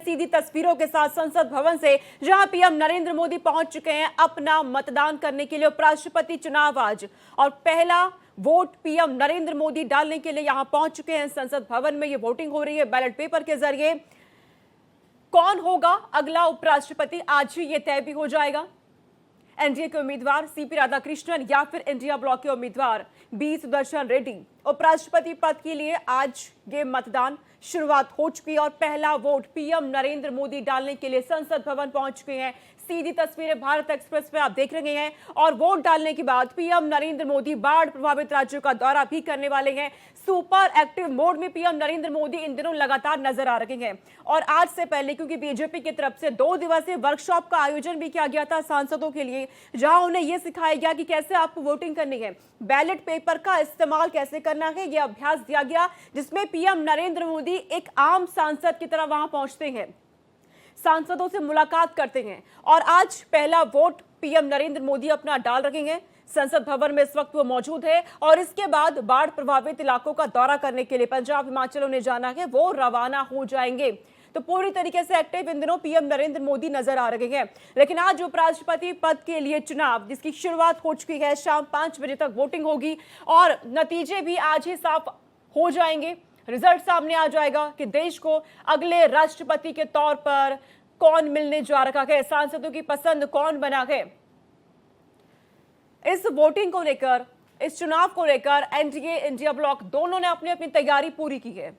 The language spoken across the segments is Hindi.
सीधी तस्वीरों के साथ संसद भवन से, जहां पीएम नरेंद्र मोदी पहुंच चुके हैं अपना मतदान करने के लिए। उपराष्ट्रपति चुनाव आज और पहला वोट पीएम नरेंद्र मोदी डालने के लिए यहां पहुंच चुके हैं संसद भवन में। ये वोटिंग हो रही है बैलेट पेपर के जरिए। कौन होगा अगला उपराष्ट्रपति, आज ही ये तय भी हो जाएगा। एनडीए के उम्मीदवार सीपी राधाकृष्णन या फिर इंडिया ब्लॉक के उम्मीदवार बी सुदर्शन रेड्डी। उपराष्ट्रपति पद के लिए आज ये मतदान शुरुआत हो चुकी है और पहला वोट पीएम नरेंद्र मोदी डालने के लिए संसद भवन पहुंच चुके हैं। सीधी तस्वीरें भारत एक्सप्रेस पे आप देख रहे हैं। और वोट डालने के बाद पीएम नरेंद्र मोदी बाढ़ प्रभावित राज्यों का दौरा भी करने वाले हैं। सुपर एक्टिव मोड में पीएम नरेंद्र मोदी इन दिनों लगातार नजर आ रहे हैं। और आज से पहले क्योंकि बीजेपी की तरफ से 2 दिवसीय वर्कशॉप का आयोजन भी किया गया था सांसदों के लिए, जहां उन्हें यह सिखाया गया कि कैसे आपको वोटिंग करनी है, बैलेट पेपर का इस्तेमाल कैसे करना है। यह अभ्यास दिया गया जिसमें पीएम नरेंद्र मोदी एक आम सांसद की तरह वहां पहुंचते हैं, सांसदों से मुलाकात करते हैं। और आज पहला वोट पीएम नरेंद्र मोदी अपना डाल रहे हैं। संसद भवन में इस वक्त वो मौजूद है और इसके बाद बाढ़ प्रभावित इलाकों का दौरा करने के लिए पंजाब हिमाचल उन्हें जाना है, वो रवाना हो जाएंगे। तो पूरी तरीके से एक्टिव इन दिनों पीएम नरेंद्र मोदी नजर आ रहे हैं। लेकिन आज उपराष्ट्रपति पद के लिए चुनाव जिसकी शुरुआत हो चुकी है, शाम 5 बजे तक वोटिंग होगी और नतीजे भी आज ही साफ हो जाएंगे। रिजल्ट सामने आ जाएगा कि देश को अगले राष्ट्रपति के तौर पर कौन मिलने जा रहा है, सांसदों की पसंद कौन बना है। इस वोटिंग को लेकर, इस चुनाव को लेकर एनडीए इंडिया ब्लॉक दोनों ने अपनी अपनी तैयारी पूरी की है।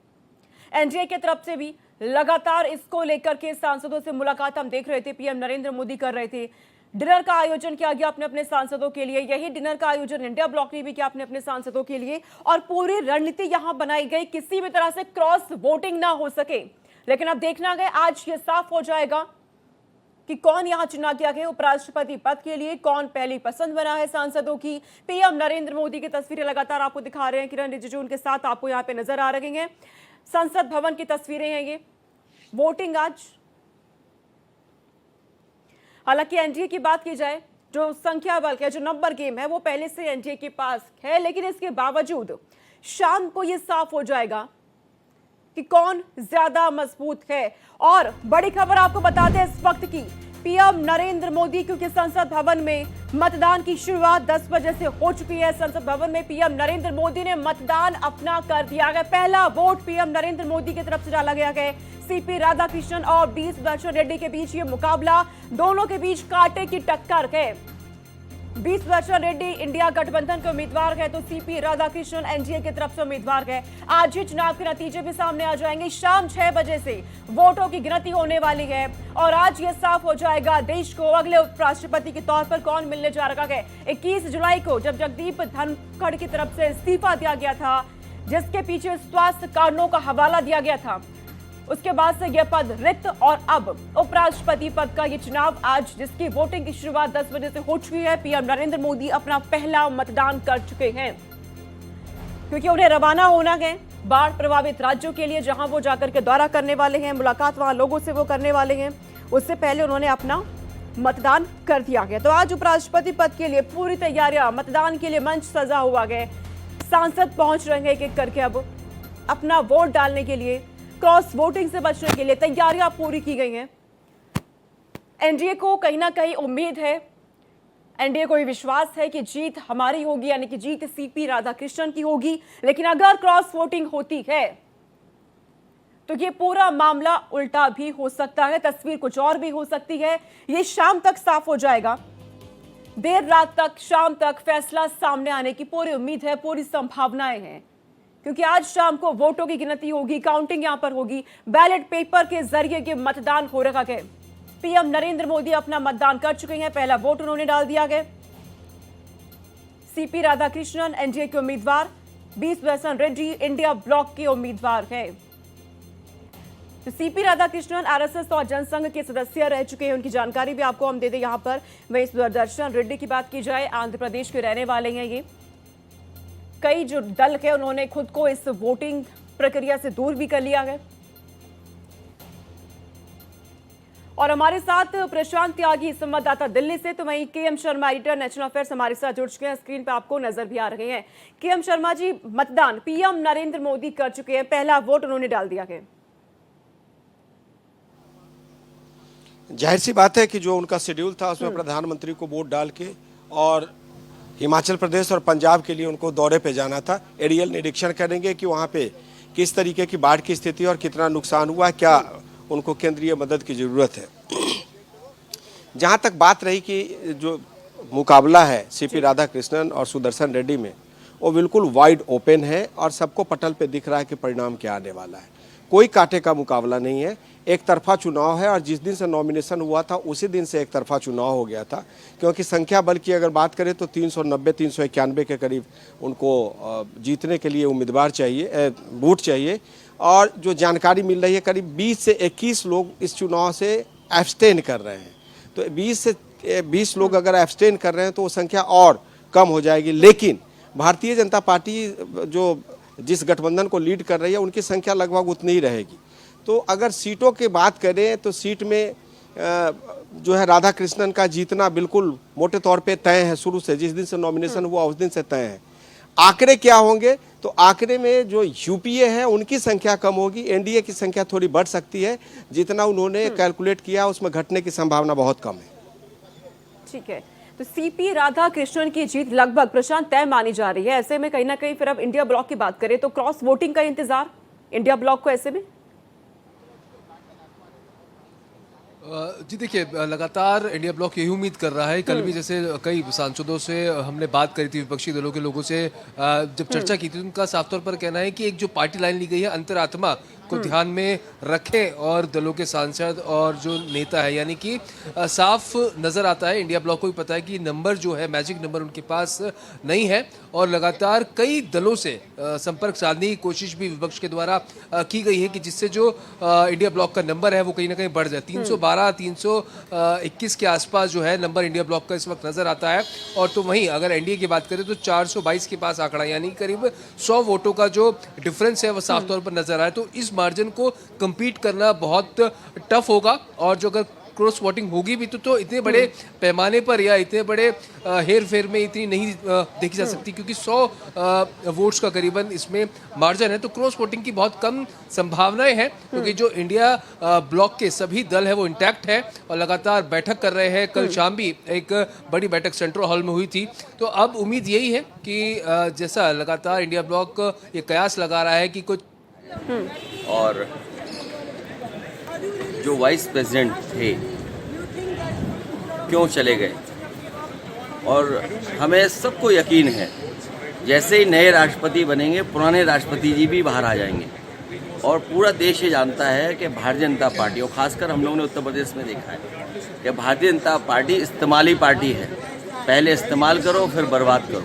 एनडीए की तरफ से भी लगातार इसको लेकर के सांसदों से मुलाकात हम देख रहे थे, पीएम नरेंद्र मोदी कर रहे थे। डिनर का आयोजन किया गया अपने अपने सांसदों के लिए। यही डिनर का आयोजन इंडिया ब्लॉक ने भी किया अपने अपने सांसदों के लिए। और पूरी रणनीति यहां बनाई गई किसी भी तरह से क्रॉस वोटिंग ना हो सके। लेकिन अब देखना है आज ये साफ हो जाएगा कि कौन यहां चुना गया है उपराष्ट्रपति पद के लिए, कौन पहली पसंद बना है सांसदों की। पीएम नरेंद्र मोदी की तस्वीरें लगातार आपको दिखा रहे हैं, किरण रिजिजू उनके साथ आपको यहां पे नजर आ रहे हैं। संसद भवन की तस्वीरें हैं ये। वोटिंग आज, हालांकि एनडीए की बात की जाए, जो संख्या बल है, जो नंबर गेम है, वो पहले से एनडीए के पास है। लेकिन इसके बावजूद शाम को ये साफ हो जाएगा कि कौन ज्यादा मजबूत है। और बड़ी खबर आपको बता दें इस वक्त की, पीएम नरेंद्र मोदी, क्योंकि संसद भवन में मतदान की शुरुआत 10 बजे से हो चुकी है। संसद भवन में पीएम नरेंद्र मोदी ने मतदान अपना कर दिया है। पहला वोट पीएम नरेंद्र मोदी की तरफ से डाला गया है। सीपी राधाकृष्णन और बी सुदर्शन रेड्डी के बीच ये मुकाबला, दोनों के बीच कांटे की टक्कर है। बी सुदर्शन रेड्डी इंडिया गठबंधन के उम्मीदवार है तो सीपी राधाकृष्णन एनडीए की तरफ से उम्मीदवार है। आज ही चुनाव के नतीजे भी सामने आ जाएंगे। शाम 6 बजे से वोटों की गिनती होने वाली है और आज ये साफ हो जाएगा देश को अगले उपराष्ट्रपति के तौर पर कौन मिलने जा रहा है। 21 जुलाई को जब जगदीप धनखड़ की तरफ से इस्तीफा दिया गया था, जिसके पीछे स्वास्थ्य कारणों का हवाला दिया गया था, उसके बाद से यह पद रिक्त और अब उपराष्ट्रपति पद का ये चुनाव आज, जिसकी वोटिंग की शुरुआत 10 बजे से हो चुकी है। पीएम नरेंद्र मोदी अपना पहला मतदान कर चुके हैं क्योंकि उन्हें रवाना होना है बाढ़ प्रभावित राज्यों के लिए, जहां वो जाकर के दौरा करने वाले हैं, मुलाकात वहां लोगों से वो करने वाले हैं। उससे पहले उन्होंने अपना मतदान कर दिया गया। तो आज उपराष्ट्रपति पद के लिए पूरी तैयारियां, मतदान के लिए मंच सजा हुआ है। सांसद पहुंच रहे हैं एक एक करके अब अपना वोट डालने के लिए, क्रॉस वोटिंग से बचने के लिए तैयारियां पूरी की गई हैं। एनडीए को कहीं ना कहीं उम्मीद है, एनडीए को विश्वास है कि जीत हमारी होगी, यानी कि जीत सीपी राधाकृष्णन की होगी। लेकिन अगर क्रॉस वोटिंग होती है तो ये पूरा मामला उल्टा भी हो सकता है, तस्वीर कुछ और भी हो सकती है। ये शाम तक साफ हो जाएगा। देर रात तक, शाम तक फैसला सामने आने की पूरी उम्मीद है, पूरी संभावनाएं हैं, क्योंकि आज शाम को वोटों की गिनती होगी, काउंटिंग यहां पर होगी। बैलेट पेपर के जरिए ये मतदान हो रखा है। पीएम नरेंद्र मोदी अपना मतदान कर चुके हैं, पहला वोट उन्होंने डाल दिया है। सीपी राधाकृष्णन एनडीए के उम्मीदवार, B Sudershan Reddy India bloc के उम्मीदवार है। तो सीपी राधाकृष्णन आरएसएस और जनसंघ के सदस्य रह चुके हैं, उनकी जानकारी भी आपको हम दे दें यहां पर। वहीं सुदर्शन रेड्डी की बात की जाए, आंध्र प्रदेश के रहने वाले हैं ये। कई जो दल है उन्होंने खुद को इस वोटिंग प्रक्रिया से दूर भी कर लिया है। और हमारे साथ प्रशांत त्यागी संवाददाता दिल्ली से, तो वहीं KM Sharma editor national affairs हमारे साथ जुड़ चुके हैं, स्क्रीन पे आपको नजर भी आ रहे हैं। केएम शर्मा जी, मतदान पीएम नरेंद्र मोदी कर चुके हैं, पहला वोट उन्होंने डाल दिया है। जाहिर सी बात है कि जो उनका शेड्यूल था उसमें प्रधानमंत्री को वोट डाल के और हिमाचल प्रदेश और पंजाब के लिए उनको दौरे पे जाना था। एरियल निरीक्षण करेंगे कि वहाँ पे किस तरीके की बाढ़ की स्थिति और कितना नुकसान हुआ, क्या उनको केंद्रीय मदद की ज़रूरत है। जहाँ तक बात रही कि जो मुकाबला है सीपी राधाकृष्णन और सुदर्शन रेड्डी में, वो बिल्कुल वाइड ओपन है और सबको पटल पे दिख रहा है कि परिणाम क्या आने वाला है। कोई कांटे का मुकाबला नहीं है, एक तरफा चुनाव है और जिस दिन से नॉमिनेशन हुआ था उसी दिन से एक तरफा चुनाव हो गया था। क्योंकि संख्या बल की अगर बात करें तो 390-391 के करीब उनको जीतने के लिए उम्मीदवार चाहिए, वोट चाहिए। और जो जानकारी मिल रही है करीब 20 से 21 लोग इस चुनाव से एब्सटेन कर रहे हैं। तो 20 से 20 लोग अगर एब्सटेन कर रहे हैं तो वो संख्या और कम हो जाएगी। लेकिन भारतीय जनता पार्टी जो जिस गठबंधन को लीड कर रही है उनकी संख्या लगभग उतनी ही रहेगी। तो अगर सीटों की बात करें तो सीट में जो है राधाकृष्णन का जीतना बिल्कुल मोटे तौर पे तय है। शुरू से जिस दिन से नॉमिनेशन हुआ उस दिन से तय है। आंकड़े क्या होंगे तो आंकड़े में जो यूपीए है उनकी संख्या कम होगी, एनडीए की संख्या थोड़ी बढ़ सकती है। जितना उन्होंने कैलकुलेट किया उसमें घटने की संभावना बहुत कम है। ठीक है, तो सीपी राधाकृष्णन की जीत लगभग प्रशांत तय मानी जा रही है। ऐसे में कहीं ना कहीं फिर अब इंडिया ब्लॉक की बात करें तो क्रॉस वोटिंग का इंतजार इंडिया ब्लॉक को ऐसे में। जी देखिए, लगातार इंडिया ब्लॉक यही उम्मीद कर रहा है। कल भी जैसे कई सांसदों से हमने बात करी थी, विपक्षी दलों के लोगों से जब चर्चा की थी, उनका साफ तौर पर कहना है कि एक जो पार्टी लाइन ली गई है अंतरात्मा को ध्यान में रखें और दलों के सांसद और जो नेता है, यानी कि साफ नजर आता है इंडिया ब्लॉक को भी पता है कि नंबर जो है मैजिक नंबर उनके पास नहीं है। और लगातार कई दलों से संपर्क साधने की कोशिश भी विपक्ष के द्वारा की गई है कि जिससे जो इंडिया ब्लॉक का नंबर है वो कहीं ना कहीं बढ़ जाए। 312 321 के आसपास जो है नंबर इंडिया ब्लॉक का इस वक्त नजर आता है। और तो वहीं अगर एनडीए की बात करें तो 422 के पास आंकड़ा, यानी करीब 100 वोटों का जो डिफरेंस है वो साफ तौर पर नजर आए। तो इस मार्जिन को कंपीट करना बहुत टफ होगा। और जो अगर क्रॉस वोटिंग होगी भी तो इतने बड़े पैमाने पर या इतने बड़े हेर फेर में इतनी नहीं देखी जा सकती, क्योंकि 100 वोट्स का करीबन इसमें मार्जिन है। तो क्रॉस वोटिंग की बहुत कम संभावनाएं हैं, क्योंकि जो इंडिया ब्लॉक के सभी दल है वो इंटैक्ट है और लगातार बैठक कर रहे हैं। कल शाम भी एक बड़ी बैठक सेंट्रल हॉल में हुई थी। तो अब उम्मीद यही है कि जैसा लगातार इंडिया ब्लॉक ये कयास लगा रहा है कि कुछ और जो वाइस प्रेसिडेंट थे क्यों चले गए, और हमें सबको यकीन है जैसे ही नए राष्ट्रपति बनेंगे पुराने राष्ट्रपति जी भी बाहर आ जाएंगे। और पूरा देश ये जानता है कि भारतीय जनता पार्टी, और खासकर हम लोगों ने उत्तर प्रदेश में देखा है कि भारतीय जनता पार्टी इस्तेमाली पार्टी है। पहले इस्तेमाल करो फिर बर्बाद करो।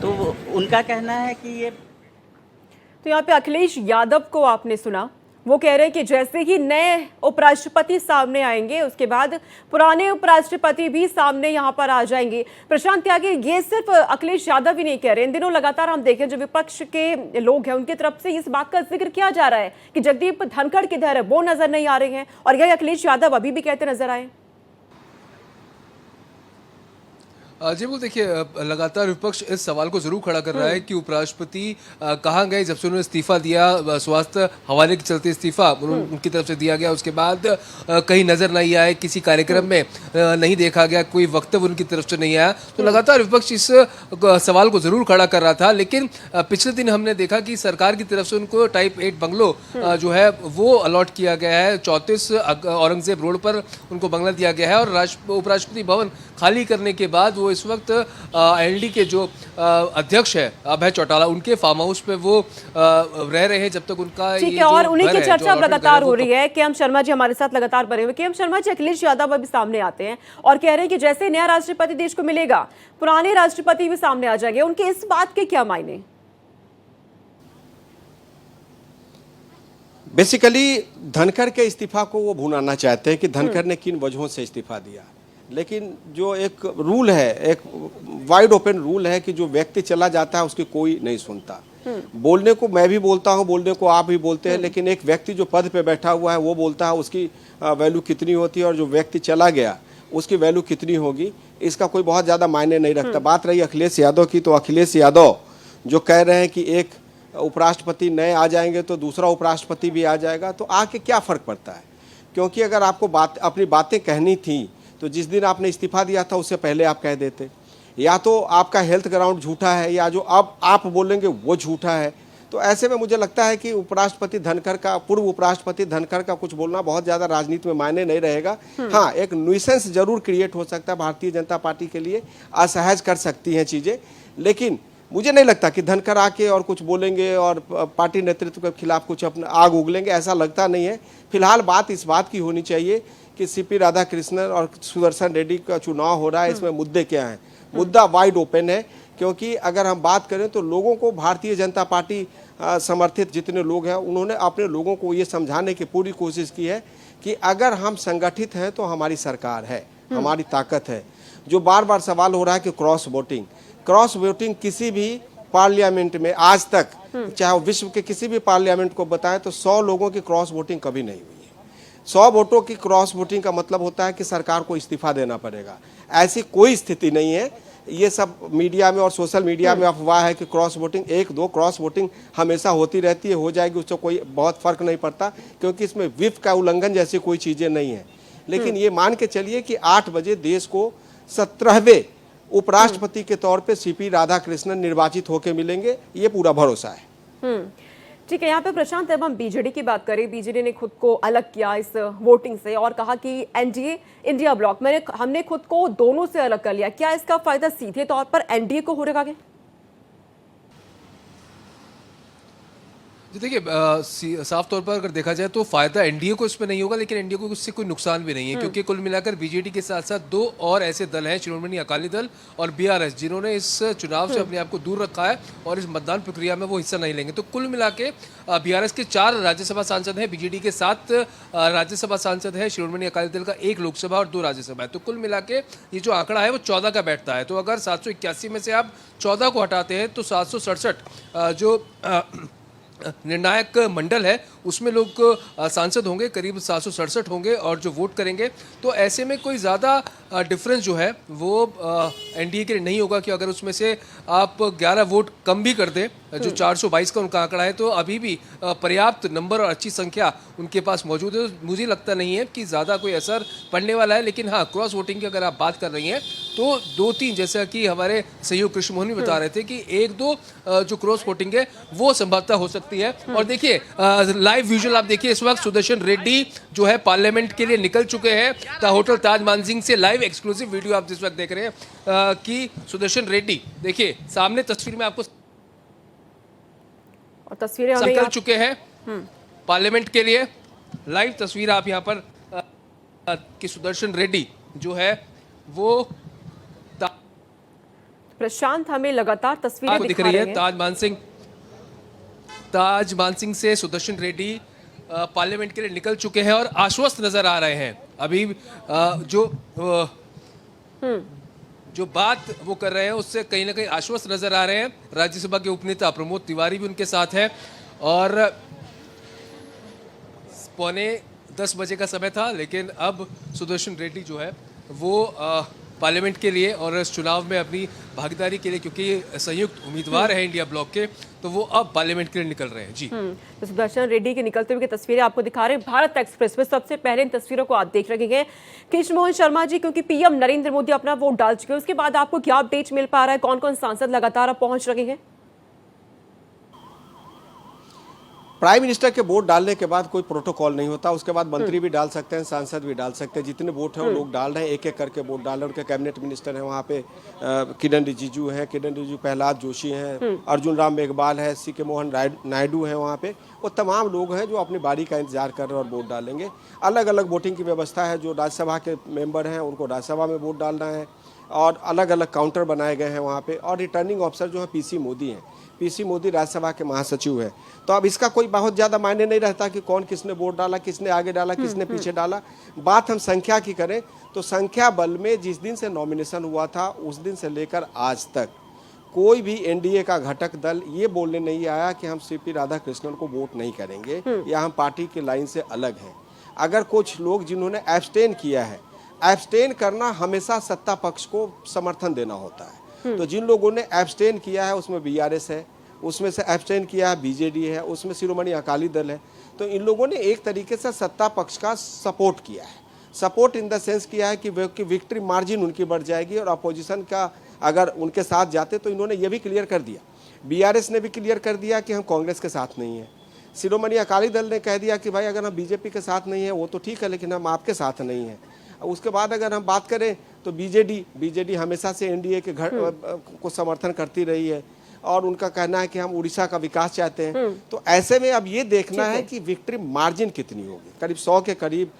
तो उनका कहना है कि ये तो यहाँ पे अखिलेश यादव को आपने सुना, वो कह रहे हैं कि जैसे ही नए उपराष्ट्रपति सामने आएंगे उसके बाद पुराने उपराष्ट्रपति भी सामने यहाँ पर आ जाएंगे। प्रशांत त्यागी, ये सिर्फ अखिलेश यादव ही नहीं कह रहे, इन दिनों लगातार हम देखें जो विपक्ष के लोग हैं उनकी तरफ से इस बात का जिक्र किया जा रहा है कि जगदीप धनखड़ किधर है, वो नजर नहीं आ रहे हैं, और यही अखिलेश यादव अभी भी कहते नजर आए। जी बिल्कुल, देखिए लगातार विपक्ष इस सवाल को जरूर खड़ा कर रहा है कि उपराष्ट्रपति कहाँ गए जब से उन्होंने इस्तीफा दिया। स्वास्थ्य हवाले के चलते इस्तीफा उनकी तरफ से दिया गया, उसके बाद कहीं नजर नहीं आए, किसी कार्यक्रम में नहीं देखा गया, कोई वक्तव्य उनकी तरफ से नहीं आया। तो लगातार विपक्ष इस सवाल को जरूर खड़ा कर रहा था। लेकिन पिछले दिन हमने देखा कि सरकार की तरफ से उनको टाइप 8 बंगलो जो है वो अलॉट किया गया है। 34 औरंगजेब रोड पर उनको बंगला दिया गया है। और उपराष्ट्रपति भवन खाली करने के बाद वो इस वक्त एलडी के जो अध्यक्ष है अभय चौटाला, उनके फार्म हाउस पे वो रह रहे हैं जब तक उनका ठीक है। और उन्हीं की चर्चा लगातार हो रही है। केएम शर्मा जी हमारे साथ लगातार बने हुए। केएम शर्मा जी, अखिलेश यादव अभी सामने आते हैं और कह रहे हैं कि जैसे नया राष्ट्रपति देश को मिलेगा पुराने राष्ट्रपति भी सामने आ जाएंगे। उनके इस बात के क्या मायने? बेसिकली धनखड़ के इस्तीफा को वो भुनाना चाहते हैं कि धनखड़ ने किन वजहों से इस्तीफा दिया। लेकिन जो एक रूल है, एक वाइड ओपन रूल है कि जो व्यक्ति चला जाता है उसकी कोई नहीं सुनता। बोलने को मैं भी बोलता हूँ, बोलने को आप भी बोलते हैं, लेकिन एक व्यक्ति जो पद पे बैठा हुआ है वो बोलता है, उसकी वैल्यू कितनी होती है, और जो व्यक्ति चला गया उसकी वैल्यू कितनी होगी, इसका कोई बहुत ज़्यादा मायने नहीं रखता। बात रही अखिलेश यादव की, तो अखिलेश यादव जो कह रहे हैं कि एक उपराष्ट्रपति नए आ जाएंगे तो दूसरा उपराष्ट्रपति भी आ जाएगा, तो आके क्या फ़र्क पड़ता है। क्योंकि अगर आपको अपनी बातें कहनी थी तो जिस दिन आपने इस्तीफा दिया था उससे पहले आप कह देते। या तो आपका हेल्थ ग्राउंड झूठा है या जो अब आप बोलेंगे वो झूठा है। तो ऐसे में मुझे लगता है कि उपराष्ट्रपति धनखड़ का, पूर्व उपराष्ट्रपति धनखड़ का कुछ बोलना बहुत ज़्यादा राजनीति में मायने नहीं रहेगा। हाँ, एक न्यूसेंस जरूर क्रिएट हो सकता है भारतीय जनता पार्टी के लिए, असहज कर सकती हैं चीज़ें, लेकिन मुझे नहीं लगता कि धनखड़ आके और कुछ बोलेंगे और पार्टी नेतृत्व के खिलाफ कुछ अपना आग उगलेंगे, ऐसा लगता नहीं है। फिलहाल बात इस बात की होनी चाहिए कि सीपी राधाकृष्णन और सुदर्शन रेड्डी का चुनाव हो रहा है, इसमें मुद्दे क्या हैं। मुद्दा वाइड ओपन है, क्योंकि अगर हम बात करें तो लोगों को भारतीय जनता पार्टी समर्थित जितने लोग हैं उन्होंने अपने लोगों को ये समझाने की पूरी कोशिश की है कि अगर हम संगठित हैं तो हमारी सरकार है, हमारी ताकत है। जो बार बार सवाल हो रहा है कि क्रॉस वोटिंग किसी भी पार्लियामेंट में आज तक, चाहे विश्व के किसी भी पार्लियामेंट को बताएं तो 100 लोगों की क्रॉस वोटिंग कभी नहीं हुई है। 100 वोटों की क्रॉस वोटिंग का मतलब होता है कि सरकार को इस्तीफा देना पड़ेगा। ऐसी कोई स्थिति नहीं है। ये सब मीडिया में और सोशल मीडिया में अफवाह है कि क्रॉस वोटिंग, 1-2 क्रॉस वोटिंग हमेशा होती रहती है, हो जाएगी, उससे कोई बहुत फर्क नहीं पड़ता, क्योंकि इसमें व्हिप का उल्लंघन जैसी कोई चीज़ें नहीं है। लेकिन ये मान के चलिए कि 8 बजे देश को 17वें उपराष्ट्रपति के तौर पे सीपी राधाकृष्णन निर्वाचित होकर मिलेंगे, ये पूरा भरोसा है। ठीक है, यहाँ पे प्रशांत, अब हम बीजेडी की बात करें। बीजेडी ने खुद को अलग किया इस वोटिंग से और कहा कि एनडीए इंडिया ब्लॉक हमने खुद को दोनों से अलग कर लिया। क्या इसका फायदा सीधे तौर पर एनडीए को हो रहा है? जी देखिए, साफ तौर पर अगर देखा जाए तो फायदा एनडीए को इसमें नहीं होगा, लेकिन एनडीए को इससे कोई नुकसान भी नहीं है, क्योंकि कुल मिलाकर बीजेडी के साथ साथ 2 और ऐसे दल हैं, श्रोमणी अकाली दल और बीआरएस, जिन्होंने इस चुनाव से अपने आप को दूर रखा है और इस मतदान प्रक्रिया में वो हिस्सा नहीं लेंगे। तो कुल मिला के बीआरएस के 4 राज्यसभा सांसद हैं, बीजेडी के 7 राज्यसभा सांसद हैं, श्रोमणी अकाली दल का 1 लोकसभा और 2 राज्यसभा है। तो कुल मिला के ये जो आंकड़ा है वो 14 का बैठता है। तो अगर 781 में से आप 14 को हटाते हैं तो 767 जो निर्णायक मंडल है उसमें लोग सांसद होंगे, करीब 767 होंगे और जो वोट करेंगे। तो ऐसे में कोई ज़्यादा डिफरेंस जो है वो एनडीए के लिए नहीं होगा कि अगर उसमें से आप 11 वोट कम भी कर दें, जो 422 का उनका आंकड़ा है, तो अभी भी पर्याप्त नंबर और अच्छी संख्या उनके पास मौजूद है। मुझे लगता नहीं है कि ज़्यादा कोई असर पड़ने वाला है। लेकिन हाँ, क्रॉस वोटिंग की अगर आप बात कर रही हैं तो 2-3, जैसा कि हमारे सहयोग कृष्ण मोहन बता रहे थे कि 1-2 जो क्रॉस वोटिंग है वो संभवतः हो सकती है। और देखिए, लाइव विजुअल आप देखिए, इस वक्त सुदर्शन रेड्डी जो है पार्लियामेंट के लिए निकल चुके हैं। होटल ताज मानसिंह से लाइव एक्सक्लूसिव वीडियो आप जिस वक्त देख रहे हैं कि सुदर्शन रेड्डी देखिए सामने तस्वीर में आपको और तस्वीरें निकल चुके हैं पार्लियामेंट के लिए। लाइव तस्वीर आप यहाँ पर कि सुदर्शन रेड्डी जो है वो प्रशांत हमें लगातार तस्वीरें दिख रही है। ताज मानसिंह से सुदर्शन रेड्डी पार्लियामेंट के लिए निकल चुके हैं और आश्वस्त नजर आ रहे हैं। अभी जो बात वो कर रहे हैं उससे कहीं ना कहीं आश्वस्त नजर आ रहे हैं। राज्यसभा के उपनेता प्रमोद तिवारी भी उनके साथ है और 9:45 बजे का समय था, लेकिन अब सुदर्शन रेड्डी जो है वो पार्लियामेंट के लिए और इस चुनाव में अपनी भागीदारी के लिए, क्योंकि संयुक्त उम्मीदवार है इंडिया ब्लॉक के, तो वो अब पार्लियामेंट के लिए निकल रहे हैं। जी, तो सुदर्शन रेड्डी के निकलते हुए की तस्वीरें आपको दिखा रहे हैं भारत एक्सप्रेस में। सबसे पहले इन तस्वीरों को आप देख रहे हैं कृष्ण मोहन शर्मा जी, क्योंकि पीएम नरेंद्र मोदी अपना वोट डाल चुके हैं, उसके बाद आपको क्या अपडेट मिल पा रहा है? कौन कौन सांसद लगातार अब पहुंच रहे हैं? प्राइम मिनिस्टर के वोट डालने के बाद कोई प्रोटोकॉल नहीं होता, उसके बाद मंत्री भी डाल सकते हैं, सांसद भी डाल सकते हैं। जितने वोट हैं वो लोग डाल रहे हैं, एक एक करके वोट डाल रहे हैं। उनके कैबिनेट मिनिस्टर हैं वहाँ पे, किरण रिजिजू हैं, प्रहलाद जोशी हैं, अर्जुन राम मेघवाल है, सीके मोहन नायडू हैं वहाँ पे। वो तमाम लोग हैं जो अपनी बारी का इंतजार कर रहे हैं और वोट डालेंगे। अलग अलग वोटिंग की व्यवस्था है। जो राज्यसभा के मेंबर हैं उनको राज्यसभा में वोट डालना है और अलग अलग काउंटर बनाए गए हैं वहाँ पे। और रिटर्निंग ऑफिसर जो है पीसी मोदी हैं, पीसी मोदी राज्यसभा के महासचिव है। तो अब इसका कोई बहुत ज़्यादा मायने नहीं रहता कि कौन किसने वोट डाला, किसने आगे डाला, किसने पीछे डाला। बात हम संख्या की करें तो संख्या बल में जिस दिन से नॉमिनेशन हुआ था उस दिन से लेकर आज तक कोई भी एनडीए का घटक दल ये बोलने नहीं आया कि हम सीपी राधाकृष्णन को वोट नहीं करेंगे या हम पार्टी की लाइन से अलग हैं। अगर कुछ लोग जिन्होंने एब्सटेन किया है, एब्सटेन करना हमेशा सत्ता पक्ष को समर्थन देना होता है। तो जिन लोगों ने एब्सटेन किया है उसमें बीआरएस है, उसमें से एब्सटेन किया है बीजेडी है, उसमें शिरोमणि अकाली दल है। तो इन लोगों ने एक तरीके से सत्ता पक्ष का सपोर्ट किया है, सपोर्ट इन द सेंस किया है कि विक्ट्री मार्जिन उनकी बढ़ जाएगी और अपोजिशन का अगर उनके साथ जाते तो इन्होंने ये भी क्लियर कर दिया, बीआरएस ने भी क्लियर कर दिया कि हम कांग्रेस के साथ नहीं हैं। शिरोमणि अकाली दल ने कह दिया कि भाई अगर हम बीजेपी के साथ नहीं है वो तो ठीक है, लेकिन हम आपके साथ नहीं हैं। उसके बाद अगर हम बात करें तो बीजेडी हमेशा से एनडीए के को समर्थन करती रही है और उनका कहना है कि हम उड़ीसा का विकास चाहते हैं। तो ऐसे में अब ये देखना है कि विक्ट्री मार्जिन कितनी होगी। करीब 100 के करीब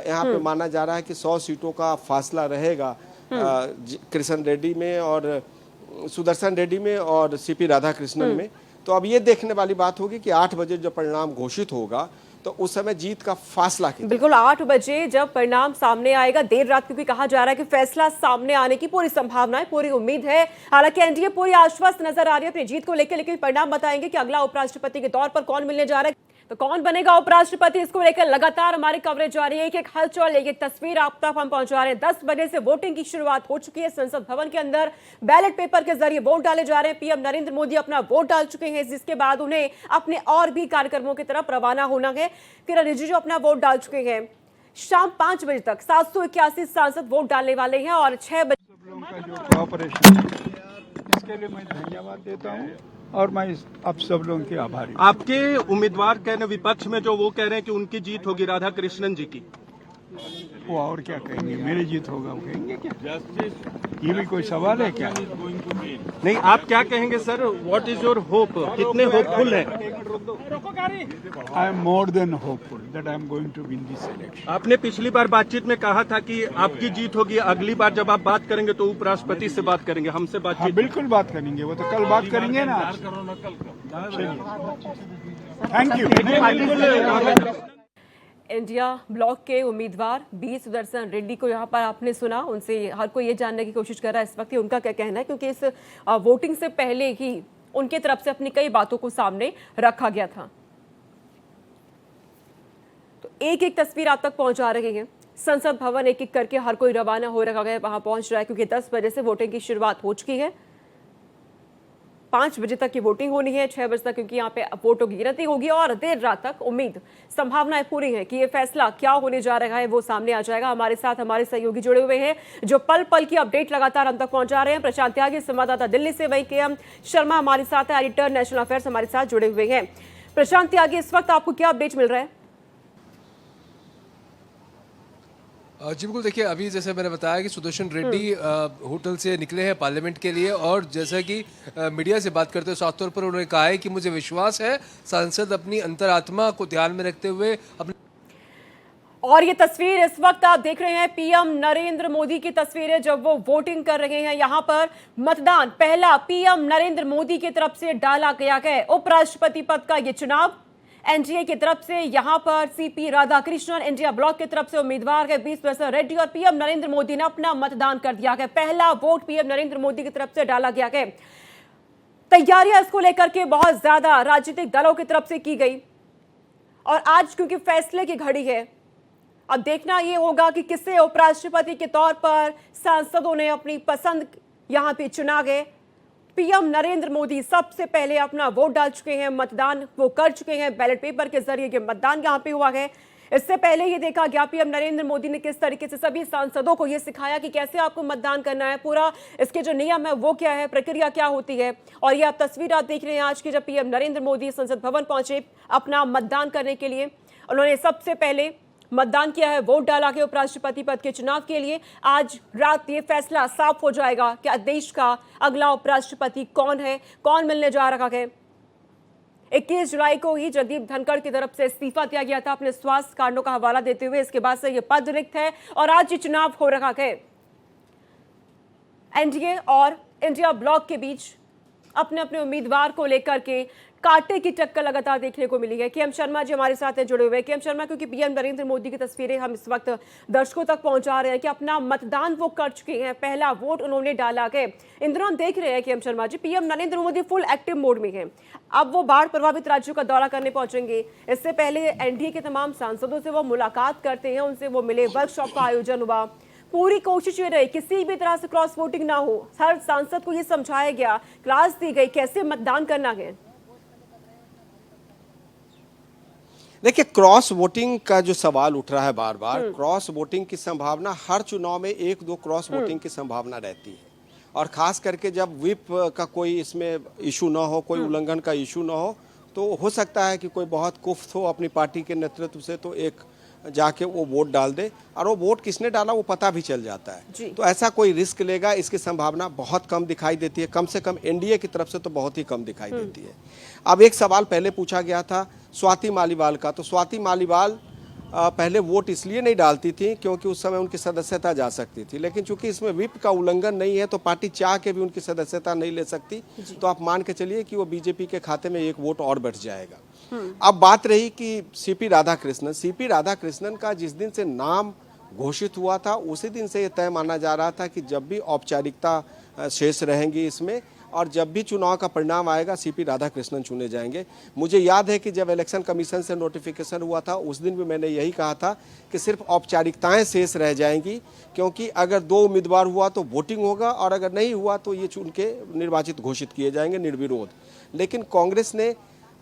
यहाँ पे माना जा रहा है कि 100 सीटों का फासला रहेगा कृष्ण रेड्डी में और सुदर्शन रेड्डी में और सीपी राधाकृष्णन में। तो अब ये देखने वाली बात होगी कि 8 बजे जब परिणाम घोषित होगा तो उस समय जीत का फासला कितना। बिल्कुल 8 बजे जब परिणाम सामने आएगा, देर रात क्योंकि कहा जा रहा है कि फैसला सामने आने की पूरी संभावना है, पूरी उम्मीद है। हालांकि एनडीए पूरी आश्वस्त नजर आ रही है अपनी जीत को लेकर, लेकिन परिणाम बताएंगे कि अगला उपराष्ट्रपति के तौर पर कौन मिलने जा रहा है, तो कौन बनेगा उपराष्ट्रपति, इसको लेकर लगातार हमारी कवरेज जारी है। एक हलचल, एक तस्वीर आप तक हम पहुंचा रहे हैं। 10 बजे से वोटिंग की शुरुआत हो चुकी है। संसद भवन के अंदर बैलेट पेपर के जरिए वोट डाले जा रहे हैं। पीएम नरेंद्र मोदी अपना वोट डाल चुके हैं, जिसके बाद उन्हें अपने और भी कार्यक्रमों की तरफ रवाना होना है। किरण रिजिजू अपना वोट डाल चुके हैं। शाम 5 बजे तक 781 सांसद वोट डालने वाले हैं और 6 बजे का जो कोऑपरेशन इसके लिए मैं धन्यवाद देता हूँ और मैं आप सब लोगों के आभारी। आपके उम्मीदवार कह रहे विपक्ष में जो वो कह रहे हैं कि उनकी जीत होगी राधा कृष्णन जी की, वो और क्या कहेंगे, मेरी जीत होगा वो कहेंगे क्या? ये भी कोई सवाल है क्या? नहीं, आप क्या कहेंगे sir? What is your hope? कितने होपफुल हैं? I am more than hopeful that I am going to win this election. आपने पिछली बार बातचीत में कहा था कि आपकी जीत होगी, अगली बार जब आप बात करेंगे तो उपराष्ट्रपति से बात करेंगे, हमसे हाँ बातचीत। बिल्कुल बात करेंगे, वो तो कल बात करेंगे ना। Thank you. इंडिया ब्लॉक के उम्मीदवार बी सुदर्शन रेड्डी को यहाँ पर आपने सुना, उनसे हर कोई ये जानने की कोशिश कर रहा है इस वक्त उनका क्या कहना है, क्योंकि इस वोटिंग से पहले ही उनके तरफ से अपनी कई बातों को सामने रखा गया था। तो एक एक तस्वीर आप तक पहुंचा रहे हैं। संसद भवन एक एक करके हर कोई रवाना हो रखा गया, वहां पहुंच रहा है, क्योंकि 10 बजे से वोटिंग की शुरुआत हो चुकी है। 5 बजे तक की वोटिंग होनी है, 6 बजे तक क्योंकि यहाँ पे वोटों की गिनती होगी और देर रात तक उम्मीद संभावनाएं पूरी है कि ये फैसला क्या होने जा रहा है वो सामने आ जाएगा। हमारे साथ हमारे सहयोगी जुड़े हुए हैं जो पल पल की अपडेट लगातार हम तक पहुंचा रहे हैं। प्रशांत त्यागी संवाददाता दिल्ली से, वहीं के शर्मा हमारे साथ है, एडिटर नेशनल अफेयर्स हमारे साथ जुड़े हुए हैं। प्रशांत त्यागी, इस वक्त आपको क्या अपडेट मिल रहा है? जी बिल्कुल, देखिए अभी जैसे मैंने बताया कि सुदर्शन रेड्डी होटल से निकले हैं पार्लियामेंट के लिए, और जैसा कि मीडिया से बात करते हुए साफ तौर पर उन्होंने कहा है कि मुझे विश्वास है सांसद अपनी अंतरात्मा को ध्यान में रखते हुए अपने। और ये तस्वीर इस वक्त आप देख रहे हैं पीएम नरेंद्र मोदी की तस्वीर है जब वो वोटिंग कर रहे हैं। यहाँ पर मतदान पहला पीएम नरेंद्र मोदी की तरफ से डाला गया है। उपराष्ट्रपति पद का ये चुनाव एनडीए की तरफ से यहाँ पर सीपी राधाकृष्णन इंडिया ब्लॉक की तरफ से उम्मीदवार है बी सुदर्शन रेड्डी, और पीएम नरेंद्र मोदी ने अपना मतदान कर दिया है। पहला वोट पीएम नरेंद्र मोदी की तरफ से डाला गया है। तैयारियां इसको लेकर के बहुत ज्यादा राजनीतिक दलों की तरफ से की गई, और आज क्योंकि फैसले की घड़ी है, अब देखना यह होगा कि किसे उपराष्ट्रपति के तौर पर सांसदों ने अपनी पसंद यहां पे चुना गए। पीएम नरेंद्र मोदी सबसे पहले अपना वोट डाल चुके हैं, मतदान वो कर चुके हैं, बैलेट पेपर के जरिए ये मतदान यहां पे हुआ है। इससे पहले ये देखा गया पीएम नरेंद्र मोदी ने किस तरीके से सभी सांसदों को ये सिखाया कि कैसे आपको मतदान करना है, पूरा इसके जो नियम है वो क्या है, प्रक्रिया क्या होती है। और ये आप तस्वीर आप देख रहे हैं आज की, जब पीएम नरेंद्र मोदी संसद भवन पहुंचे अपना मतदान करने के लिए। उन्होंने सबसे पहले मतदान किया है, वोट डाला है उपराष्ट्रपति पद के चुनाव के लिए। आज रात ये फैसला साफ हो जाएगा कि देश का अगला उपराष्ट्रपति कौन है, कौन मिलने जा रहा है। 21 जुलाई को ही जगदीप धनखड़ की तरफ से इस्तीफा दिया गया था अपने स्वास्थ्य कारणों का हवाला देते हुए। इसके बाद से ये पद रिक्त है और आज ये चुनाव हो रहा है। एनडीए और इंडिया ब्लॉक के बीच अपने अपने उम्मीदवार को लेकर के कांटे की टक्कर लगातार देखने को मिली है। केएम शर्मा जी हमारे साथ हैं जुड़े हुए। केएम शर्मा, क्योंकि पीएम नरेंद्र मोदी की तस्वीरें हम इस वक्त दर्शकों तक पहुंचा रहे हैं कि अपना मतदान वो कर चुके हैं, पहला वोट उन्होंने डाला है। इन दिनों हम देख रहे हैं KM Sharma ji, PM Narendra Modi full active mode में हैं। अब वो बाढ़ प्रभावित राज्यों का दौरा करने पहुंचेंगे। इससे पहले एनडीए के तमाम सांसदों से वो मुलाकात करते हैं, उनसे वो मिले, वर्कशॉप का आयोजन हुआ। पूरी कोशिश ये रही किसी भी तरह से क्रॉस वोटिंग ना हो। हर सांसद को ये समझाया गया, क्लास दी गई कैसे मतदान करना है। देखिए, क्रॉस वोटिंग का जो सवाल उठ रहा है बार बार, क्रॉस वोटिंग की संभावना हर चुनाव में एक दो क्रॉस वोटिंग की संभावना रहती है, और खास करके जब व्हिप का कोई इसमें इशू ना हो, कोई उल्लंघन का इशू ना हो, तो हो सकता है कि कोई बहुत कुफ्त हो अपनी पार्टी के नेतृत्व से, तो एक जाके वो वोट डाल दे, और वो वोट किसने डाला वो पता भी चल जाता है। तो ऐसा कोई रिस्क लेगा, इसकी संभावना बहुत कम दिखाई देती है, कम से कम एनडीए की तरफ से तो बहुत ही कम दिखाई देती है। अब एक सवाल पहले पूछा गया था स्वाति मालीवाल का, तो स्वाति मालीवाल पहले वोट इसलिए नहीं डालती थी क्योंकि उस समय उनकी सदस्यता जा सकती थी, लेकिन चूंकि इसमें व्हिप का उल्लंघन नहीं है तो पार्टी चाह के भी उनकी सदस्यता नहीं ले सकती, तो आप मान के चलिए कि वो बीजेपी के खाते में एक वोट और बढ़ जाएगा। अब बात रही कि सीपी राधाकृष्णन का जिस दिन से नाम घोषित हुआ था उसी दिन से ये तय माना जा रहा था कि जब भी औपचारिकता शेष रहेंगी इसमें, और जब भी चुनाव का परिणाम आएगा सीपी राधाकृष्णन चुने जाएंगे। मुझे याद है कि जब इलेक्शन कमीशन से नोटिफिकेशन हुआ था उस दिन भी मैंने यही कहा था कि सिर्फ औपचारिकताएं शेष रह जाएंगी, क्योंकि अगर 2 उम्मीदवार हुआ तो वोटिंग होगा, और अगर नहीं हुआ तो ये चुन के निर्वाचित घोषित किए जाएंगे निर्विरोध। लेकिन कांग्रेस ने